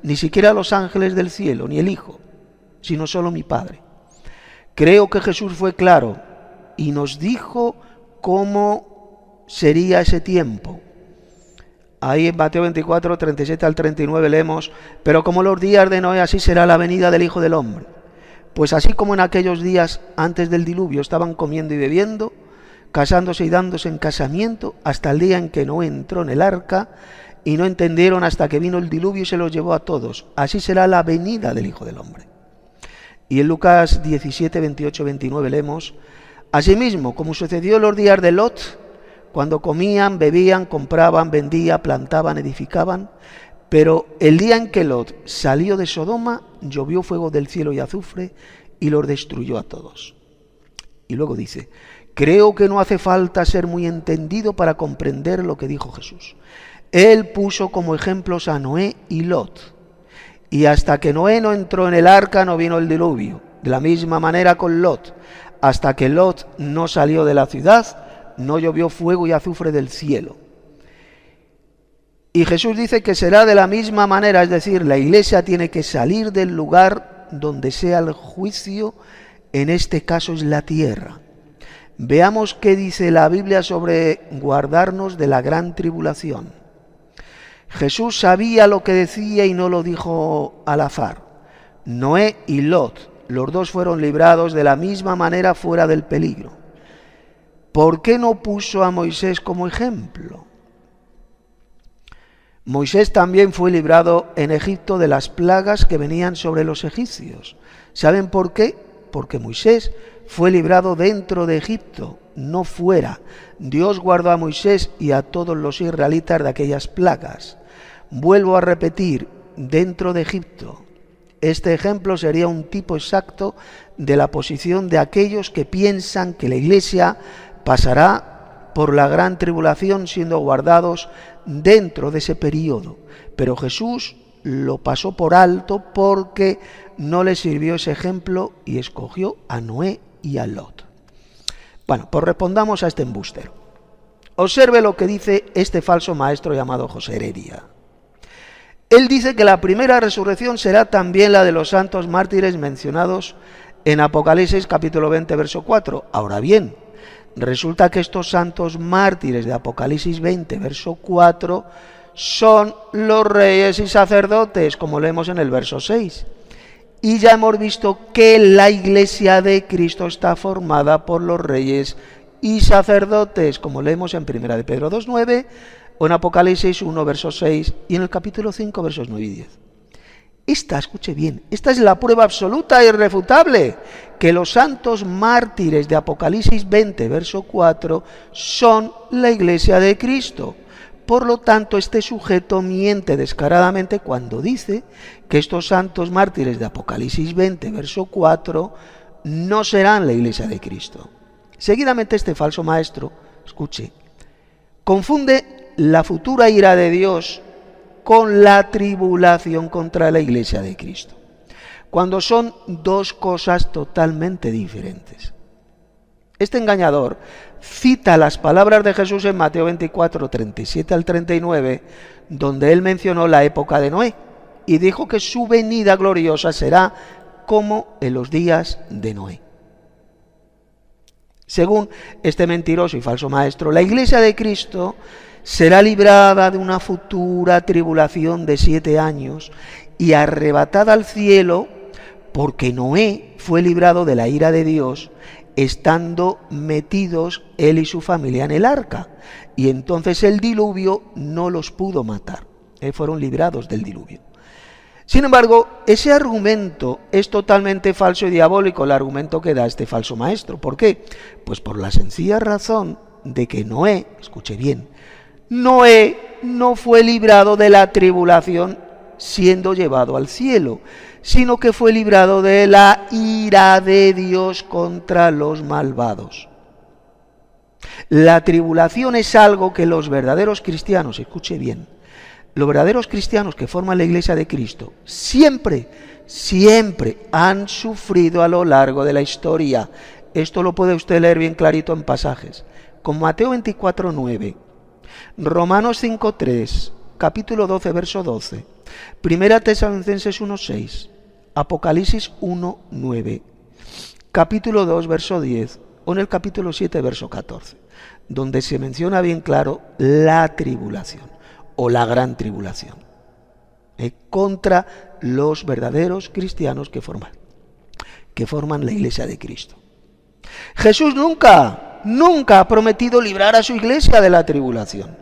ni siquiera los ángeles del cielo, ni el Hijo, sino solo mi Padre. Creo que Jesús fue claro y nos dijo cómo sería ese tiempo. Ahí en Mateo 24, 37 al 39 leemos, pero como los días de Noé, así será la venida del Hijo del Hombre. Pues así como en aquellos días antes del diluvio estaban comiendo y bebiendo, casándose y dándose en casamiento, hasta el día en que Noé entró en el arca, y no entendieron hasta que vino el diluvio y se los llevó a todos. Así será la venida del Hijo del Hombre. Y en Lucas 17, 28, 29 leemos, asimismo, como sucedió en los días de Lot, cuando comían, bebían, compraban, vendían, plantaban, edificaban, pero el día en que Lot salió de Sodoma, llovió fuego del cielo y azufre, y los destruyó a todos. Y luego dice, creo que no hace falta ser muy entendido para comprender lo que dijo Jesús. Él puso como ejemplos a Noé y Lot. Y hasta que Noé no entró en el arca no vino el diluvio. De la misma manera con Lot. Hasta que Lot no salió de la ciudad, no llovió fuego y azufre del cielo. Y Jesús dice que será de la misma manera, es decir, la iglesia tiene que salir del lugar donde sea el juicio, en este caso es la tierra. Veamos qué dice la Biblia sobre guardarnos de la gran tribulación. Jesús sabía lo que decía y no lo dijo al azar. Noé y Lot, los dos fueron librados de la misma manera fuera del peligro. ¿Por qué no puso a Moisés como ejemplo? Moisés también fue librado en Egipto de las plagas que venían sobre los egipcios. ¿Saben por qué? porque Moisés fue librado dentro de Egipto, no fuera. Dios guardó a Moisés y a todos los israelitas de aquellas plagas. Vuelvo a repetir, dentro de Egipto. Este ejemplo sería un tipo exacto de la posición de aquellos que piensan que la Iglesia pasará por la gran tribulación siendo guardados dentro de ese periodo. Pero Jesús lo pasó por alto porque no le sirvió ese ejemplo y escogió a Noé y a Lot. Bueno, pues respondamos a este embustero. Observe lo que dice este falso maestro llamado José Heredia. Él dice que la primera resurrección será también la de los santos mártires mencionados en Apocalipsis capítulo 20, verso 4. Ahora bien, resulta que estos santos mártires de Apocalipsis 20, verso 4, son los reyes y sacerdotes, como leemos en el verso 6. Y ya hemos visto que la Iglesia de Cristo está formada por los reyes y sacerdotes, como leemos en 1 de Pedro 2:9, o en Apocalipsis 1, verso 6, y en el capítulo 5, versos 9 y 10. Escuche bien, esta es la prueba absoluta e irrefutable, que los santos mártires de Apocalipsis 20, verso 4, son la Iglesia de Cristo. Por lo tanto, este sujeto miente descaradamente cuando dice que estos santos mártires de Apocalipsis 20, verso 4, no serán la Iglesia de Cristo. Seguidamente este falso maestro, escuche, confunde la futura ira de Dios con la tribulación contra la Iglesia de Cristo, cuando son dos cosas totalmente diferentes. Este engañador cita las palabras de Jesús en Mateo 24, 37 al 39, donde él mencionó la época de Noé y dijo que su venida gloriosa será como en los días de Noé. Según este mentiroso y falso maestro, la Iglesia de Cristo será librada de una futura tribulación de 7 años y arrebatada al cielo, porque Noé fue librado de la ira de Dios, estando metidos él y su familia en el arca, y entonces el diluvio no los pudo matar, fueron librados del diluvio. Sin embargo, ese argumento es totalmente falso y diabólico, el argumento que da este falso maestro. ¿Por qué? Pues por la sencilla razón de que Noé, escuche bien, Noé no fue librado de la tribulación siendo llevado al cielo, sino que fue librado de la ira de Dios contra los malvados. La tribulación es algo que los verdaderos cristianos, escuche bien, los verdaderos cristianos que forman la Iglesia de Cristo siempre han sufrido a lo largo de la historia. Esto lo puede usted leer bien clarito en pasajes, como Mateo 24, 9, Romanos 5:3, capítulo 12, verso 12, Primera Tesalonicenses 1:6, Apocalipsis 1:9, capítulo 2, verso 10, o en el capítulo 7, verso 14, donde se menciona bien claro la tribulación o la gran tribulación contra los verdaderos cristianos que forman la Iglesia de Cristo. Jesús nunca ha prometido librar a su Iglesia de la tribulación,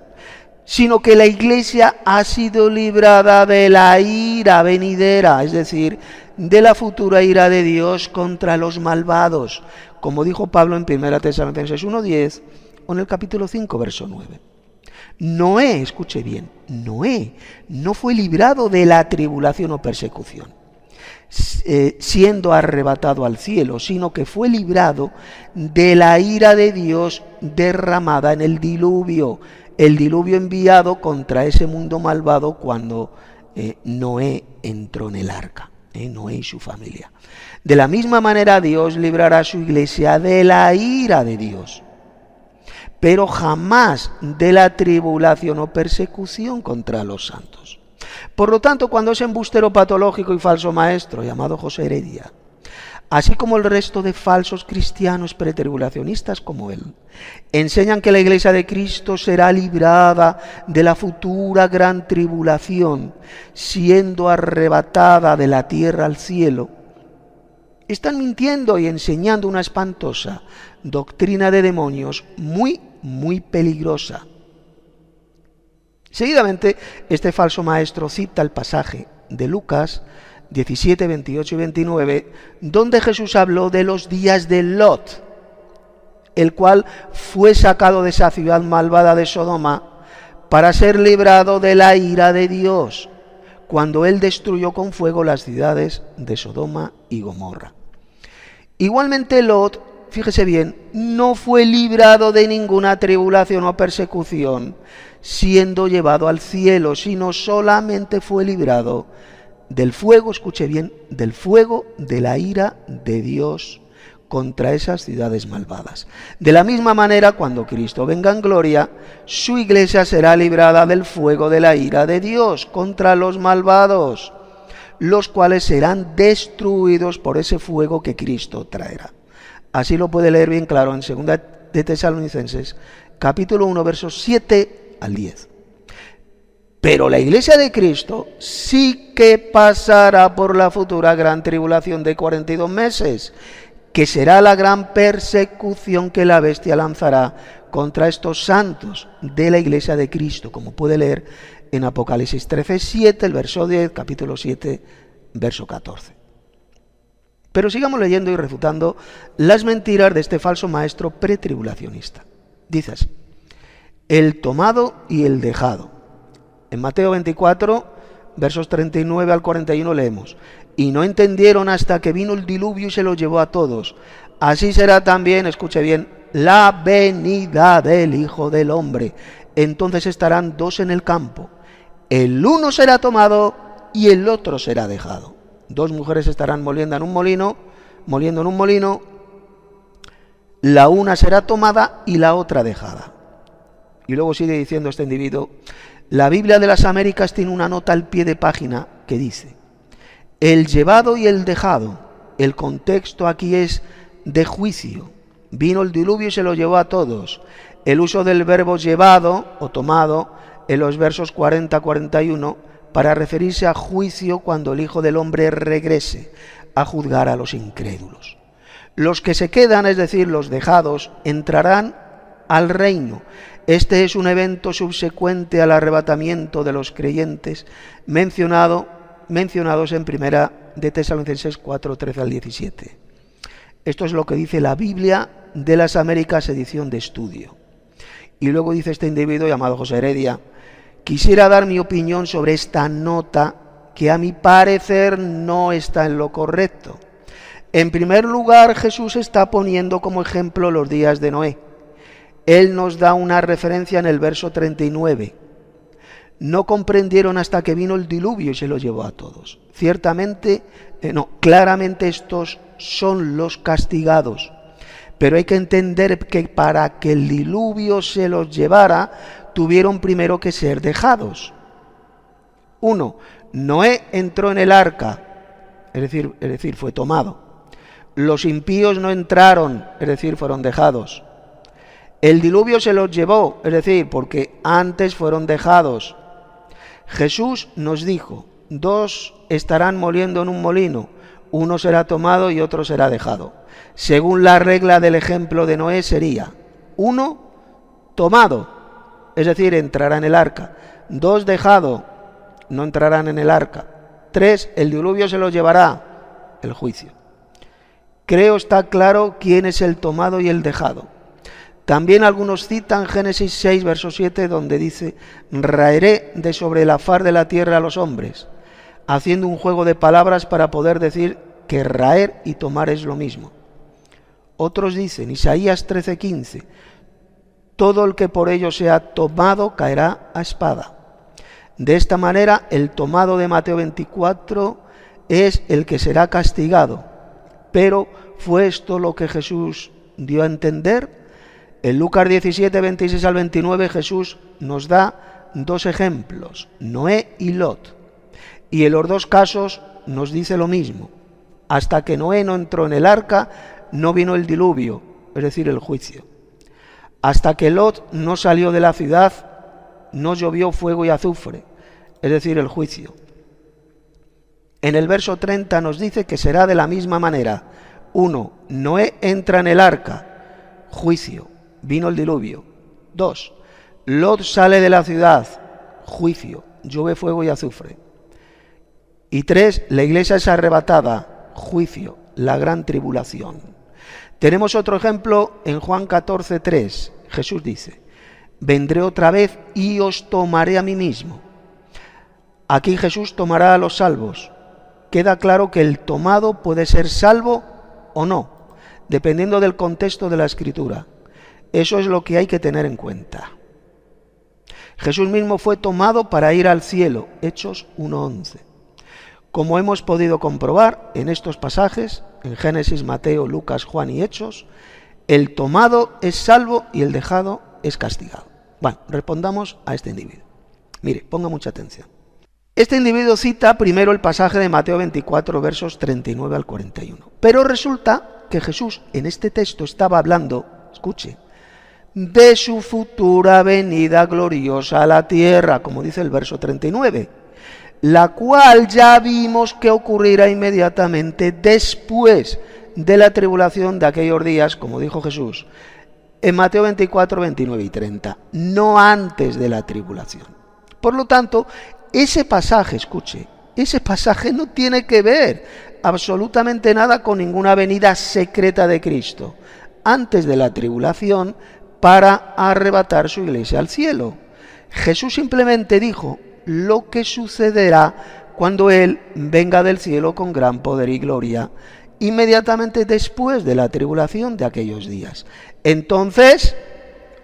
sino que la Iglesia ha sido librada de la ira venidera, es decir, de la futura ira de Dios contra los malvados, como dijo Pablo en 1 Tesalonicenses 1:10 o en el capítulo 5, verso 9. Noé, escuche bien, Noé no fue librado de la tribulación o persecución, siendo arrebatado al cielo, sino que fue librado de la ira de Dios derramada en el diluvio enviado contra ese mundo malvado cuando Noé entró en el arca, Noé y su familia. De la misma manera Dios librará a su Iglesia de la ira de Dios, pero jamás de la tribulación o persecución contra los santos. Por lo tanto, cuando ese embustero patológico y falso maestro llamado José Heredia, así como el resto de falsos cristianos pretribulacionistas como él, enseñan que la Iglesia de Cristo será librada de la futura gran tribulación, siendo arrebatada de la tierra al cielo, están mintiendo y enseñando una espantosa doctrina de demonios muy peligrosa. Seguidamente, este falso maestro cita el pasaje de Lucas 17, 28 y 29, donde Jesús habló de los días de Lot, el cual fue sacado de esa ciudad malvada de Sodoma para ser librado de la ira de Dios, cuando él destruyó con fuego las ciudades de Sodoma y Gomorra. Igualmente Lot, fíjese bien, no fue librado de ninguna tribulación o persecución, siendo llevado al cielo, sino solamente fue librado del fuego, escuche bien, del fuego de la ira de Dios contra esas ciudades malvadas. De la misma manera, cuando Cristo venga en gloria, su iglesia será librada del fuego de la ira de Dios contra los malvados, los cuales serán destruidos por ese fuego que Cristo traerá. Así lo puede leer bien claro en 2 de Tesalonicenses, capítulo 1, versos 7 al 10. Pero la iglesia de Cristo sí que pasará por la futura gran tribulación de 42 meses, que será la gran persecución que la bestia lanzará contra estos santos de la iglesia de Cristo, como puede leer en Apocalipsis 13:7, el verso 10, capítulo 7, verso 14. Pero sigamos leyendo y refutando las mentiras de este falso maestro pretribulacionista. Dice así: el tomado y el dejado. En Mateo 24, versos 39 al 41 leemos: y no entendieron hasta que vino el diluvio y se los llevó a todos. Así será también, escuche bien, la venida del Hijo del Hombre. Entonces estarán dos en el campo, el uno será tomado y el otro será dejado. Dos mujeres estarán moliendo en un molino, la una será tomada y la otra dejada. Y luego sigue diciendo este individuo: la Biblia de las Américas tiene una nota al pie de página que dice: el llevado y el dejado. El contexto aquí es de juicio. Vino el diluvio y se lo llevó a todos. El uso del verbo llevado o tomado en los versos 40-41 para referirse a juicio cuando el Hijo del Hombre regrese a juzgar a los incrédulos. Los que se quedan, es decir, los dejados, entrarán al reino. Este es un evento subsecuente al arrebatamiento de los creyentes mencionados en 1 de Tesalonicenses 4, 13 al 17. Esto es lo que dice la Biblia de las Américas, edición de estudio. Y luego dice este individuo llamado José Heredia: quisiera dar mi opinión sobre esta nota que a mi parecer no está en lo correcto. En primer lugar, Jesús está poniendo como ejemplo los días de Noé. Él nos da una referencia en el verso 39. No comprendieron hasta que vino el diluvio y se los llevó a todos. Claramente estos son los castigados. Pero hay que entender que para que el diluvio se los llevara, tuvieron primero que ser dejados. 1. Noé entró en el arca, es decir, fue tomado. Los impíos no entraron, es decir, fueron dejados. El diluvio se los llevó, es decir, porque antes fueron dejados. Jesús nos dijo: dos estarán moliendo en un molino, uno será tomado y otro será dejado. Según la regla del ejemplo de Noé sería: uno, tomado, es decir, entrará en el arca; dos, dejado, no entrarán en el arca; tres, el diluvio se los llevará, el juicio. Creo está claro quién es el tomado y el dejado. También algunos citan Génesis 6, verso 7, donde dice: raeré de sobre la faz de la tierra a los hombres, haciendo un juego de palabras para poder decir que raer y tomar es lo mismo. Otros dicen, Isaías 13:15, todo el que por ello sea tomado caerá a espada. De esta manera, el tomado de Mateo 24 es el que será castigado. Pero ¿fue esto lo que Jesús dio a entender? En Lucas 17, 26 al 29, Jesús nos da dos ejemplos, Noé y Lot. Y en los dos casos nos dice lo mismo: hasta que Noé no entró en el arca, no vino el diluvio, es decir, el juicio. Hasta que Lot no salió de la ciudad, no llovió fuego y azufre, es decir, el juicio. En el verso 30 nos dice que será de la misma manera. 1. Noé entra en el arca, juicio, vino el diluvio. 2. Lot sale de la ciudad, juicio, llueve fuego y azufre. Y 3, la iglesia es arrebatada, juicio, la gran tribulación. Tenemos otro ejemplo en Juan 14:3. Jesús dice: vendré otra vez y os tomaré a mí mismo. Aquí Jesús tomará a los salvos. Queda claro que el tomado puede ser salvo o no, dependiendo del contexto de la Escritura. Eso es lo que hay que tener en cuenta. Jesús mismo fue tomado para ir al cielo, Hechos 1:11. Como hemos podido comprobar en estos pasajes, en Génesis, Mateo, Lucas, Juan y Hechos, el tomado es salvo y el dejado es castigado. Bueno, respondamos a este individuo. Mire, ponga mucha atención. Este individuo cita primero el pasaje de Mateo 24, versos 39 al 41. Pero resulta que Jesús en este texto estaba hablando, escuche, de su futura venida gloriosa a la tierra, como dice el verso 39, la cual ya vimos que ocurrirá inmediatamente después de la tribulación de aquellos días, como dijo Jesús, en Mateo 24, 29 y 30, no antes de la tribulación. Por lo tanto, ese pasaje, escuche, ese pasaje no tiene que ver absolutamente nada con ninguna venida secreta de Cristo antes de la tribulación para arrebatar su iglesia al cielo. Jesús simplemente dijo lo que sucederá cuando Él venga del cielo con gran poder y gloria, inmediatamente después de la tribulación de aquellos días. Entonces,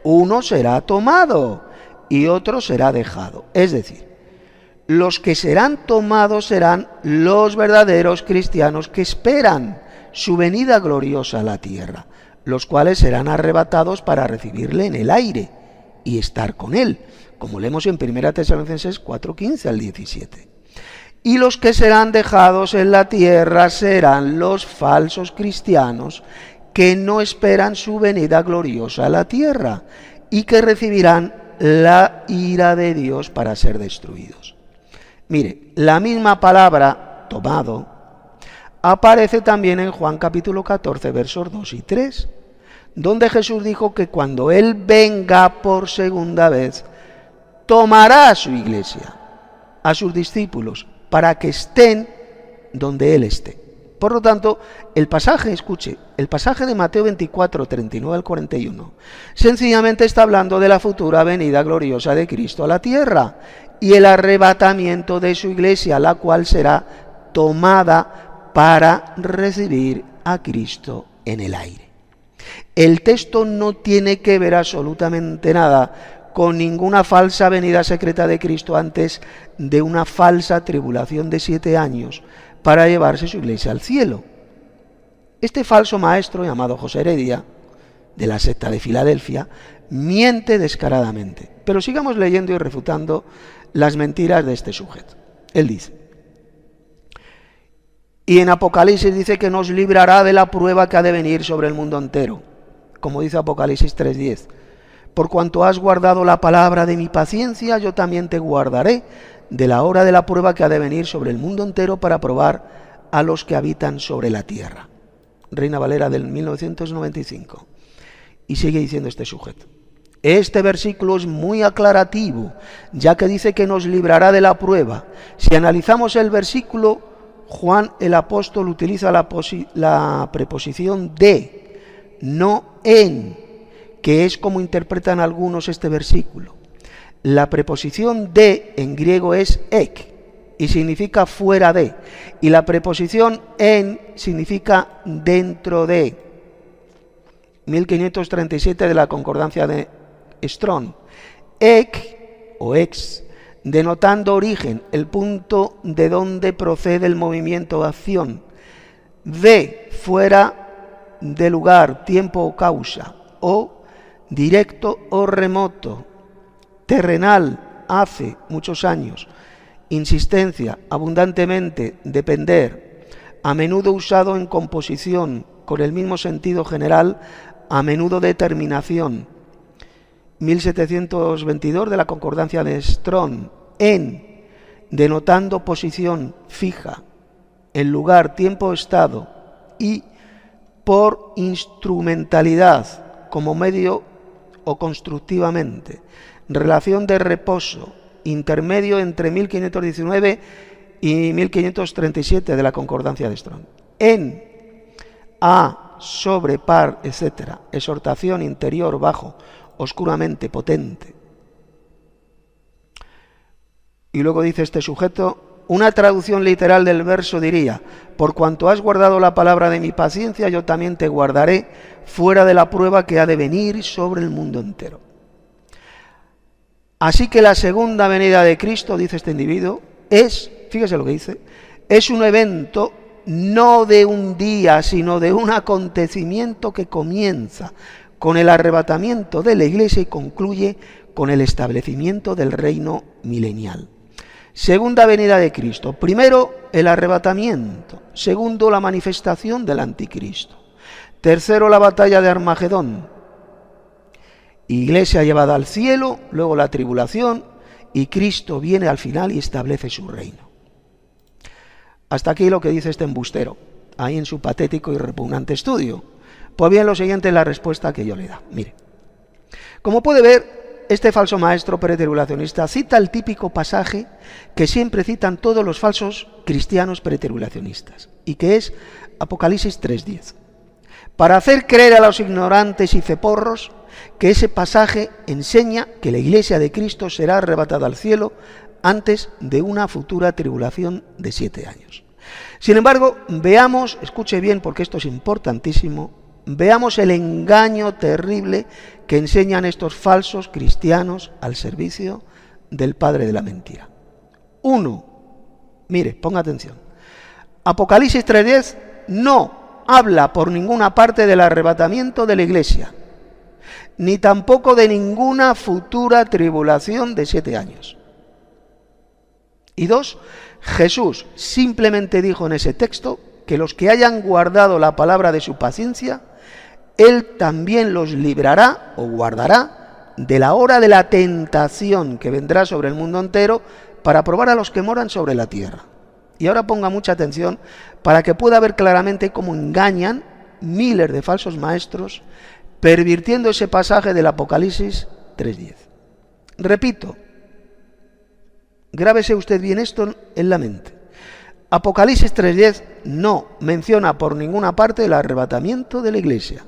uno será tomado y otro será dejado. Es decir, los que serán tomados serán los verdaderos cristianos que esperan su venida gloriosa a la tierra, los cuales serán arrebatados para recibirle en el aire y estar con Él, como leemos en 1 Tesalonicenses 4:15 al 17. Y los que serán dejados en la tierra serán los falsos cristianos que no esperan su venida gloriosa a la tierra y que recibirán la ira de Dios para ser destruidos. Mire, la misma palabra tomado aparece también en Juan capítulo 14, versos 2 y 3, donde Jesús dijo que cuando Él venga por segunda vez, tomará a su iglesia, a sus discípulos, para que estén donde Él esté. Por lo tanto, el pasaje, escuche, el pasaje de Mateo 24, 39 al 41, sencillamente está hablando de la futura venida gloriosa de Cristo a la tierra y el arrebatamiento de su iglesia, la cual será tomada para recibir a Cristo en el aire. El texto no tiene que ver absolutamente nada con ninguna falsa venida secreta de Cristo antes de una falsa tribulación de 7 años para llevarse su iglesia al cielo. Este falso maestro llamado José Heredia, de la secta de Filadelfia, miente descaradamente. Pero sigamos leyendo y refutando las mentiras de este sujeto. Él dice, y en Apocalipsis dice que nos librará de la prueba que ha de venir sobre el mundo entero, como dice Apocalipsis 3:10. Por cuanto has guardado la palabra de mi paciencia, yo también te guardaré de la hora de la prueba que ha de venir sobre el mundo entero para probar a los que habitan sobre la tierra. Reina Valera del 1995. Y sigue diciendo este sujeto. Este versículo es muy aclarativo, ya que dice que nos librará de la prueba. Si analizamos el versículo, Juan el apóstol utiliza la preposición de, no en, que es como interpretan algunos este versículo. La preposición de en griego es ek y significa fuera de, y la preposición en significa dentro de. 1537 de la concordancia de Strong. Ek o ex, denotando origen, el punto de donde procede el movimiento de acción. De, fuera de lugar, tiempo o causa, o directo o remoto, terrenal, hace muchos años, insistencia, abundantemente, depender, a menudo usado en composición con el mismo sentido general, a menudo determinación. 1722 de la concordancia de Strong. En, denotando posición fija, el lugar, tiempo, estado, y por instrumentalidad, como medio o constructivamente, relación de reposo, intermedio entre 1519 y 1537 de la Concordancia de Strong. En, a, sobre, par, etc. Exhortación interior, bajo, oscuramente, potente. Y luego dice este sujeto, una traducción literal del verso diría, por cuanto has guardado la palabra de mi paciencia, yo también te guardaré fuera de la prueba que ha de venir sobre el mundo entero. Así que la segunda venida de Cristo, dice este individuo, es, fíjese lo que dice, es un evento no de un día, sino de un acontecimiento que comienza con el arrebatamiento de la Iglesia y concluye con el establecimiento del reino milenial. Segunda venida de Cristo. Primero, el arrebatamiento. Segundo, la manifestación del anticristo. Tercero, la batalla de Armagedón. Iglesia llevada al cielo, luego la tribulación, y Cristo viene al final y establece su reino. Hasta aquí lo que dice este embustero, ahí en su patético y repugnante estudio. Pues bien, lo siguiente es la respuesta que yo le da. Mire, como puede ver, este falso maestro pretribulacionista cita el típico pasaje que siempre citan todos los falsos cristianos pretribulacionistas, y que es Apocalipsis 3:10. Para hacer creer a los ignorantes y ceporros que ese pasaje enseña que la Iglesia de Cristo será arrebatada al cielo antes de una futura tribulación de 7 años. Sin embargo, veamos, escuche bien porque esto es importantísimo, veamos el engaño terrible que enseñan estos falsos cristianos al servicio del padre de la mentira. 1. Mire, ponga atención. Apocalipsis 3:10 no habla por ninguna parte del arrebatamiento de la Iglesia, ni tampoco de ninguna futura tribulación de 7 años. Y 2. Jesús simplemente dijo en ese texto que los que hayan guardado la palabra de su paciencia, Él también los librará o guardará de la hora de la tentación que vendrá sobre el mundo entero para probar a los que moran sobre la tierra. Y ahora ponga mucha atención para que pueda ver claramente cómo engañan miles de falsos maestros pervirtiendo ese pasaje del Apocalipsis 3:10. Repito, grábese usted bien esto en la mente. Apocalipsis 3:10 no menciona por ninguna parte el arrebatamiento de la Iglesia.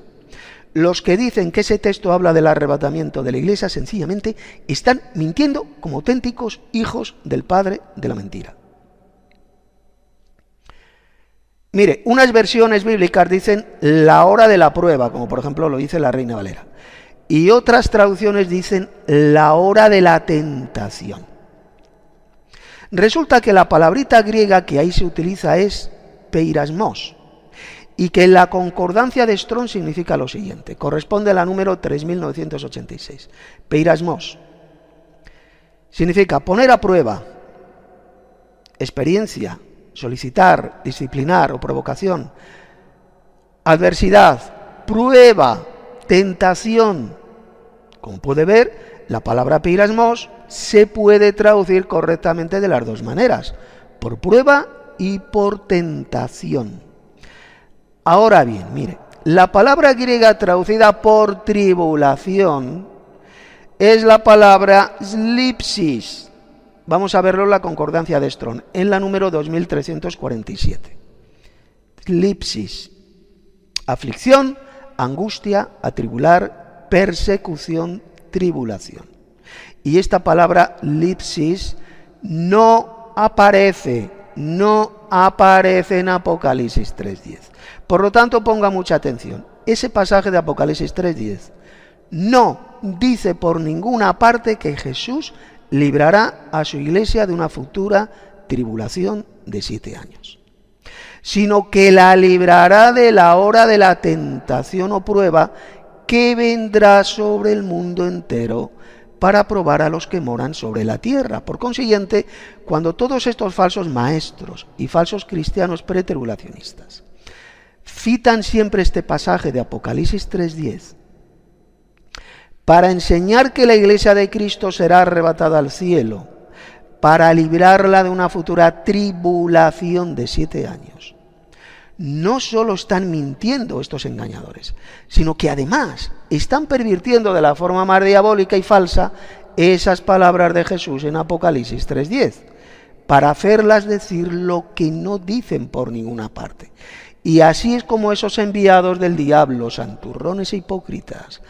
Los que dicen que ese texto habla del arrebatamiento de la Iglesia sencillamente están mintiendo como auténticos hijos del padre de la mentira. Mire, unas versiones bíblicas dicen la hora de la prueba, como por ejemplo lo dice la Reina Valera, y otras traducciones dicen la hora de la tentación. Resulta que la palabrita griega que ahí se utiliza es peirasmos, y que en la concordancia de Strong significa lo siguiente, corresponde a la número 3986. Peirasmos significa poner a prueba, experiencia, solicitar, disciplinar o provocación, adversidad, prueba, tentación. Como puede ver, la palabra peirasmos se puede traducir correctamente de las dos maneras, por prueba y por tentación. Ahora bien, mire, la palabra griega traducida por tribulación es la palabra slipsis. Vamos a verlo en la concordancia de Strong, en la número 2347. Slipsis, aflicción, angustia, atribular, persecución, tribulación. Y esta palabra lipsis no aparece en Apocalipsis 3:10. Por lo tanto, ponga mucha atención. Ese pasaje de Apocalipsis 3:10 no dice por ninguna parte que Jesús librará a su iglesia de una futura tribulación de 7 años, sino que la librará de la hora de la tentación o prueba que vendrá sobre el mundo entero para probar a los que moran sobre la tierra. Por consiguiente, cuando todos estos falsos maestros y falsos cristianos pretribulacionistas citan siempre este pasaje de Apocalipsis 3:10 para enseñar que la iglesia de Cristo será arrebatada al cielo, para librarla de una futura tribulación de 7 años, no solo están mintiendo estos engañadores, sino que además están pervirtiendo de la forma más diabólica y falsa esas palabras de Jesús en Apocalipsis 3:10. para hacerlas decir lo que no dicen por ninguna parte. Y así es como esos enviados del diablo, santurrones e hipócritas,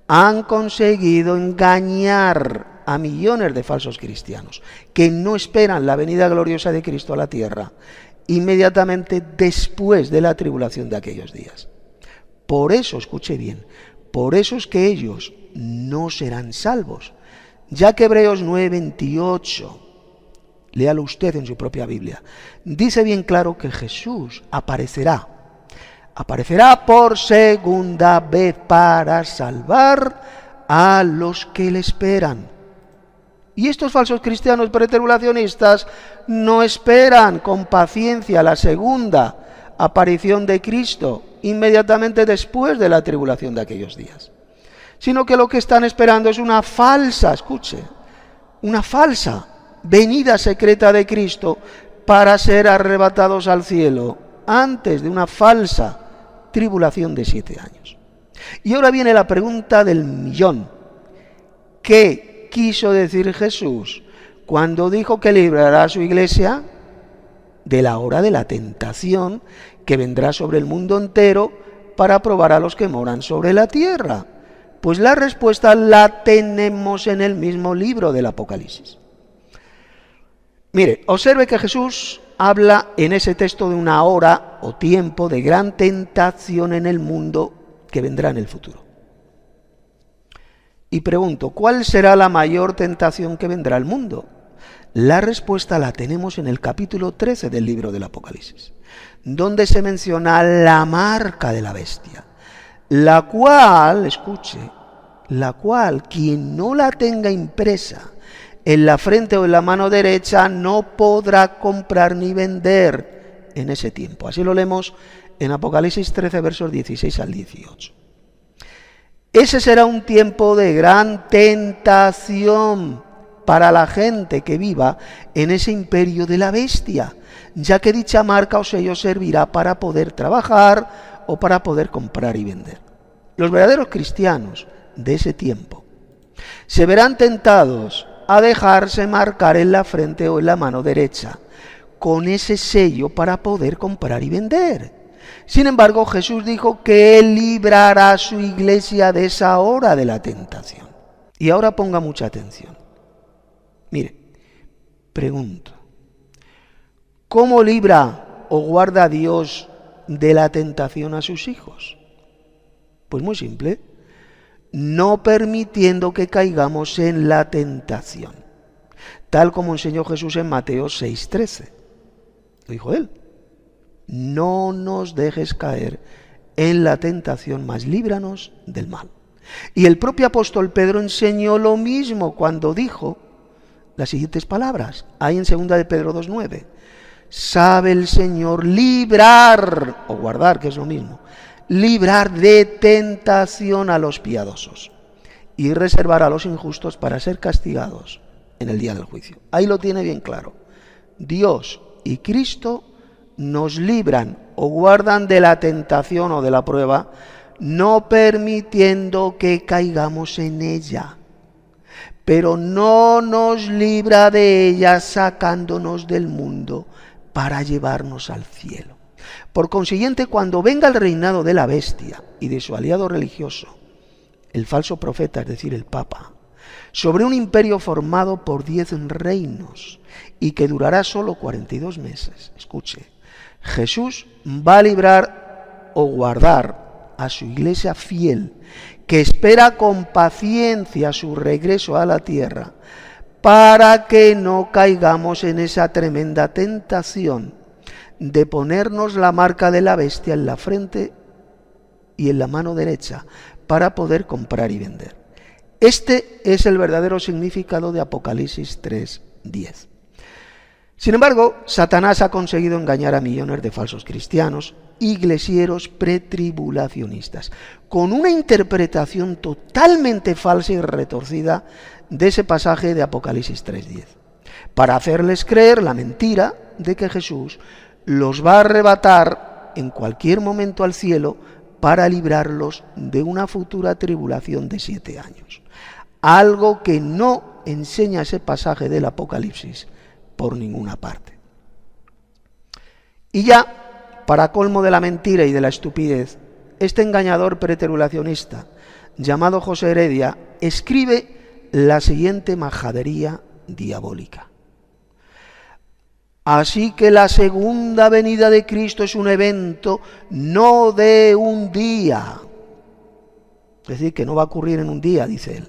han conseguido engañar a millones de falsos cristianos que no esperan la venida gloriosa de Cristo a la tierra inmediatamente después de la tribulación de aquellos días. Por eso, escuche bien, por eso es que ellos no serán salvos, ya que Hebreos 9:28, léalo usted en su propia Biblia, dice bien claro que Jesús aparecerá por segunda vez para salvar a los que le esperan. Y estos falsos cristianos pretribulacionistas no esperan con paciencia la segunda aparición de Cristo inmediatamente después de la tribulación de aquellos días, sino que lo que están esperando es una falsa, escuche, una falsa venida secreta de Cristo para ser arrebatados al cielo antes de una falsa tribulación de 7 años. Y ahora viene la pregunta del millón. ¿Qué quiso decir Jesús cuando dijo que librará a su iglesia de la hora de la tentación que vendrá sobre el mundo entero para probar a los que moran sobre la tierra? Pues la respuesta la tenemos en el mismo libro del Apocalipsis. Mire, observe que Jesús habla en ese texto de una hora o tiempo de gran tentación en el mundo que vendrá en el futuro. Y pregunto, ¿cuál será la mayor tentación que vendrá al mundo? La respuesta la tenemos en el capítulo 13 del libro del Apocalipsis, donde se menciona la marca de la bestia, la cual, escuche, la cual quien no la tenga impresa en la frente o en la mano derecha no podrá comprar ni vender en ese tiempo. Así lo leemos en Apocalipsis 13, versos 16 al 18. Ese será un tiempo de gran tentación para la gente que viva en ese imperio de la bestia, ya que dicha marca o sello servirá para poder trabajar o para poder comprar y vender. Los verdaderos cristianos de ese tiempo se verán tentados a dejarse marcar en la frente o en la mano derecha con ese sello para poder comprar y vender. Sin embargo, Jesús dijo que Él librará a su iglesia de esa hora de la tentación. Y ahora ponga mucha atención. Mire, pregunto, ¿cómo libra o guarda Dios de la tentación a sus hijos? Pues muy simple, no permitiendo que caigamos en la tentación, tal como enseñó Jesús en Mateo 6:13. Lo dijo Él. No nos dejes caer en la tentación, mas líbranos del mal. Y el propio apóstol Pedro enseñó lo mismo cuando dijo las siguientes palabras, ahí en 2 de Pedro 2:9. Sabe el Señor librar, o guardar, que es lo mismo, librar de tentación a los piadosos y reservar a los injustos para ser castigados en el día del juicio. Ahí lo tiene bien claro. Dios y Cristo nos libran o guardan de la tentación o de la prueba, no permitiendo que caigamos en ella, pero no nos libra de ella sacándonos del mundo para llevarnos al cielo. Por consiguiente, cuando venga el reinado de la bestia y de su aliado religioso, el falso profeta, es decir, el Papa, sobre un imperio formado por 10 reinos y que durará solo 42 meses, escuche, Jesús va a librar o guardar a su iglesia fiel, que espera con paciencia su regreso a la tierra, para que no caigamos en esa tremenda tentación de ponernos la marca de la bestia en la frente y en la mano derecha para poder comprar y vender. Este es el verdadero significado de Apocalipsis 3:10. Sin embargo, Satanás ha conseguido engañar a millones de falsos cristianos, iglesieros pretribulacionistas, con una interpretación totalmente falsa y retorcida de ese pasaje de Apocalipsis 3:10, para hacerles creer la mentira de que Jesús los va a arrebatar en cualquier momento al cielo para librarlos de una futura tribulación de 7 años. Algo que no enseña ese pasaje del Apocalipsis por ninguna parte. Y ya, para colmo de la mentira y de la estupidez, este engañador preterulacionista llamado José Heredia escribe la siguiente majadería diabólica. Así que la segunda venida de Cristo es un evento no de un día. Es decir, que no va a ocurrir en un día, dice él,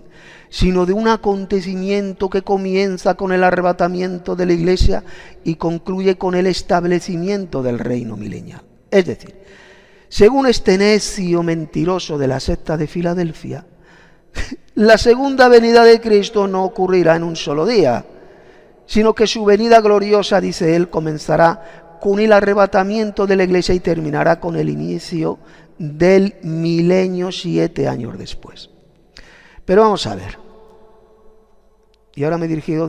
sino de un acontecimiento que comienza con el arrebatamiento de la Iglesia y concluye con el establecimiento del reino milenial. Es decir, según este necio mentiroso de la secta de Filadelfia, la segunda venida de Cristo no ocurrirá en un solo día, sino que su venida gloriosa, dice él, comenzará con el arrebatamiento de la Iglesia y terminará con el inicio del milenio 7 años después. Pero vamos a ver, y ahora me dirijo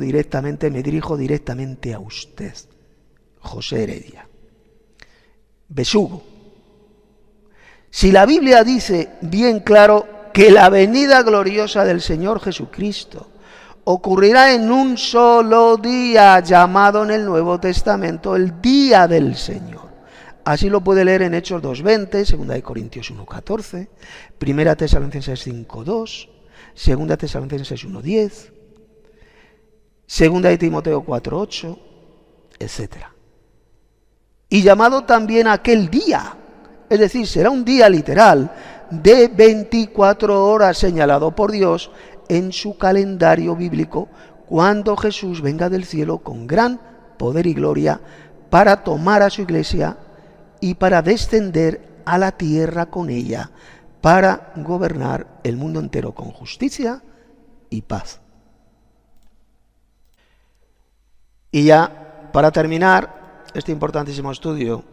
directamente a usted, José Heredia, besugo. Si la Biblia dice bien claro que la venida gloriosa del Señor Jesucristo ocurrirá en un solo día, llamado en el Nuevo Testamento el Día del Señor. Así lo puede leer en Hechos 2:20, 2 Corintios 1:14, 1 Tesalonicenses 5:2, 2 Tesalonicenses 1:10, 2 Timoteo 4:8, etc. Y llamado también aquel día, es decir, será un día literal de 24 horas señalado por Dios en su calendario bíblico, cuando Jesús venga del cielo con gran poder y gloria para tomar a su iglesia y para descender a la tierra con ella, para gobernar el mundo entero con justicia y paz. Y ya, para terminar este importantísimo estudio,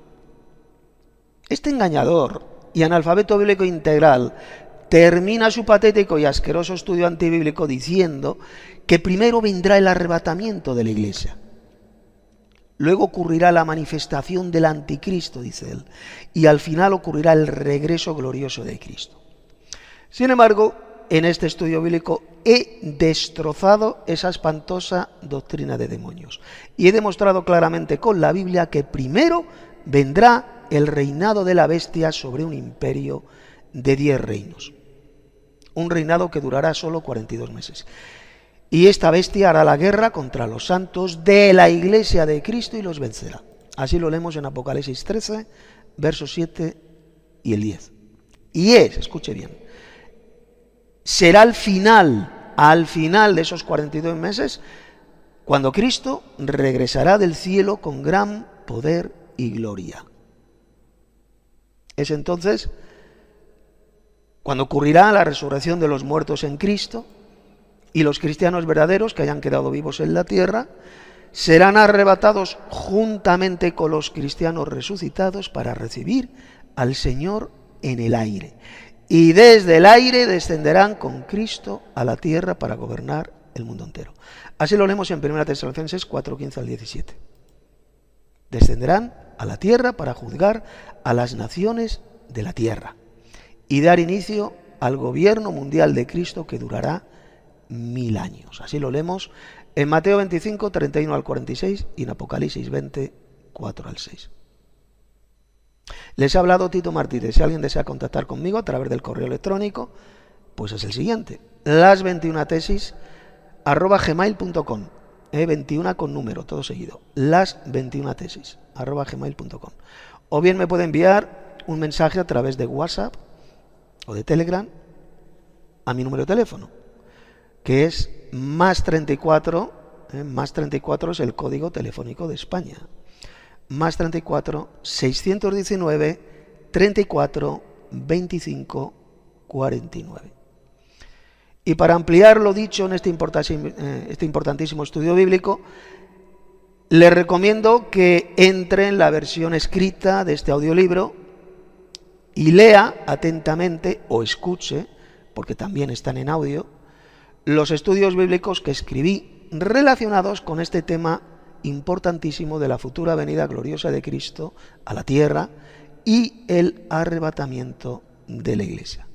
este engañador y analfabeto bíblico integral termina su patético y asqueroso estudio antibíblico diciendo que primero vendrá el arrebatamiento de la Iglesia. Luego ocurrirá la manifestación del anticristo, dice él, y al final ocurrirá el regreso glorioso de Cristo. Sin embargo, en este estudio bíblico he destrozado esa espantosa doctrina de demonios y he demostrado claramente con la Biblia que primero vendrá el reinado de la bestia sobre un imperio de 10 reinos. Un reinado que durará solo 42 meses. Y esta bestia hará la guerra contra los santos de la Iglesia de Cristo y los vencerá. Así lo leemos en Apocalipsis 13, versos 7 y el 10. Y escuche bien, será al final de esos 42 meses, cuando Cristo regresará del cielo con gran poder y gloria. Es entonces cuando ocurrirá la resurrección de los muertos en Cristo, y los cristianos verdaderos que hayan quedado vivos en la tierra serán arrebatados juntamente con los cristianos resucitados para recibir al Señor en el aire. Y desde el aire descenderán con Cristo a la tierra para gobernar el mundo entero. Así lo leemos en 1 Tesalonicenses 4:15 al 17. Descenderán a la tierra para juzgar a las naciones de la tierra y dar inicio al gobierno mundial de Cristo que durará 1000 años. Así lo leemos en Mateo 25, 31 al 46 y en Apocalipsis 20, 4 al 6. Les ha hablado Tito Martínez. Si alguien desea contactar conmigo a través del correo electrónico, pues es el siguiente: las21tesis@gmail.com. 21 con número, todo seguido. las21tesis@gmail.com. O bien me puede enviar un mensaje a través de WhatsApp o de Telegram a mi número de teléfono, que es más 34, más 34 es el código telefónico de España, más 34 619 34 25 49. Y para ampliar lo dicho en este importantísimo estudio bíblico, les recomiendo que entre en la versión escrita de este audiolibro y lea atentamente o escuche, porque también están en audio, los estudios bíblicos que escribí relacionados con este tema importantísimo de la futura venida gloriosa de Cristo a la tierra y el arrebatamiento de la Iglesia.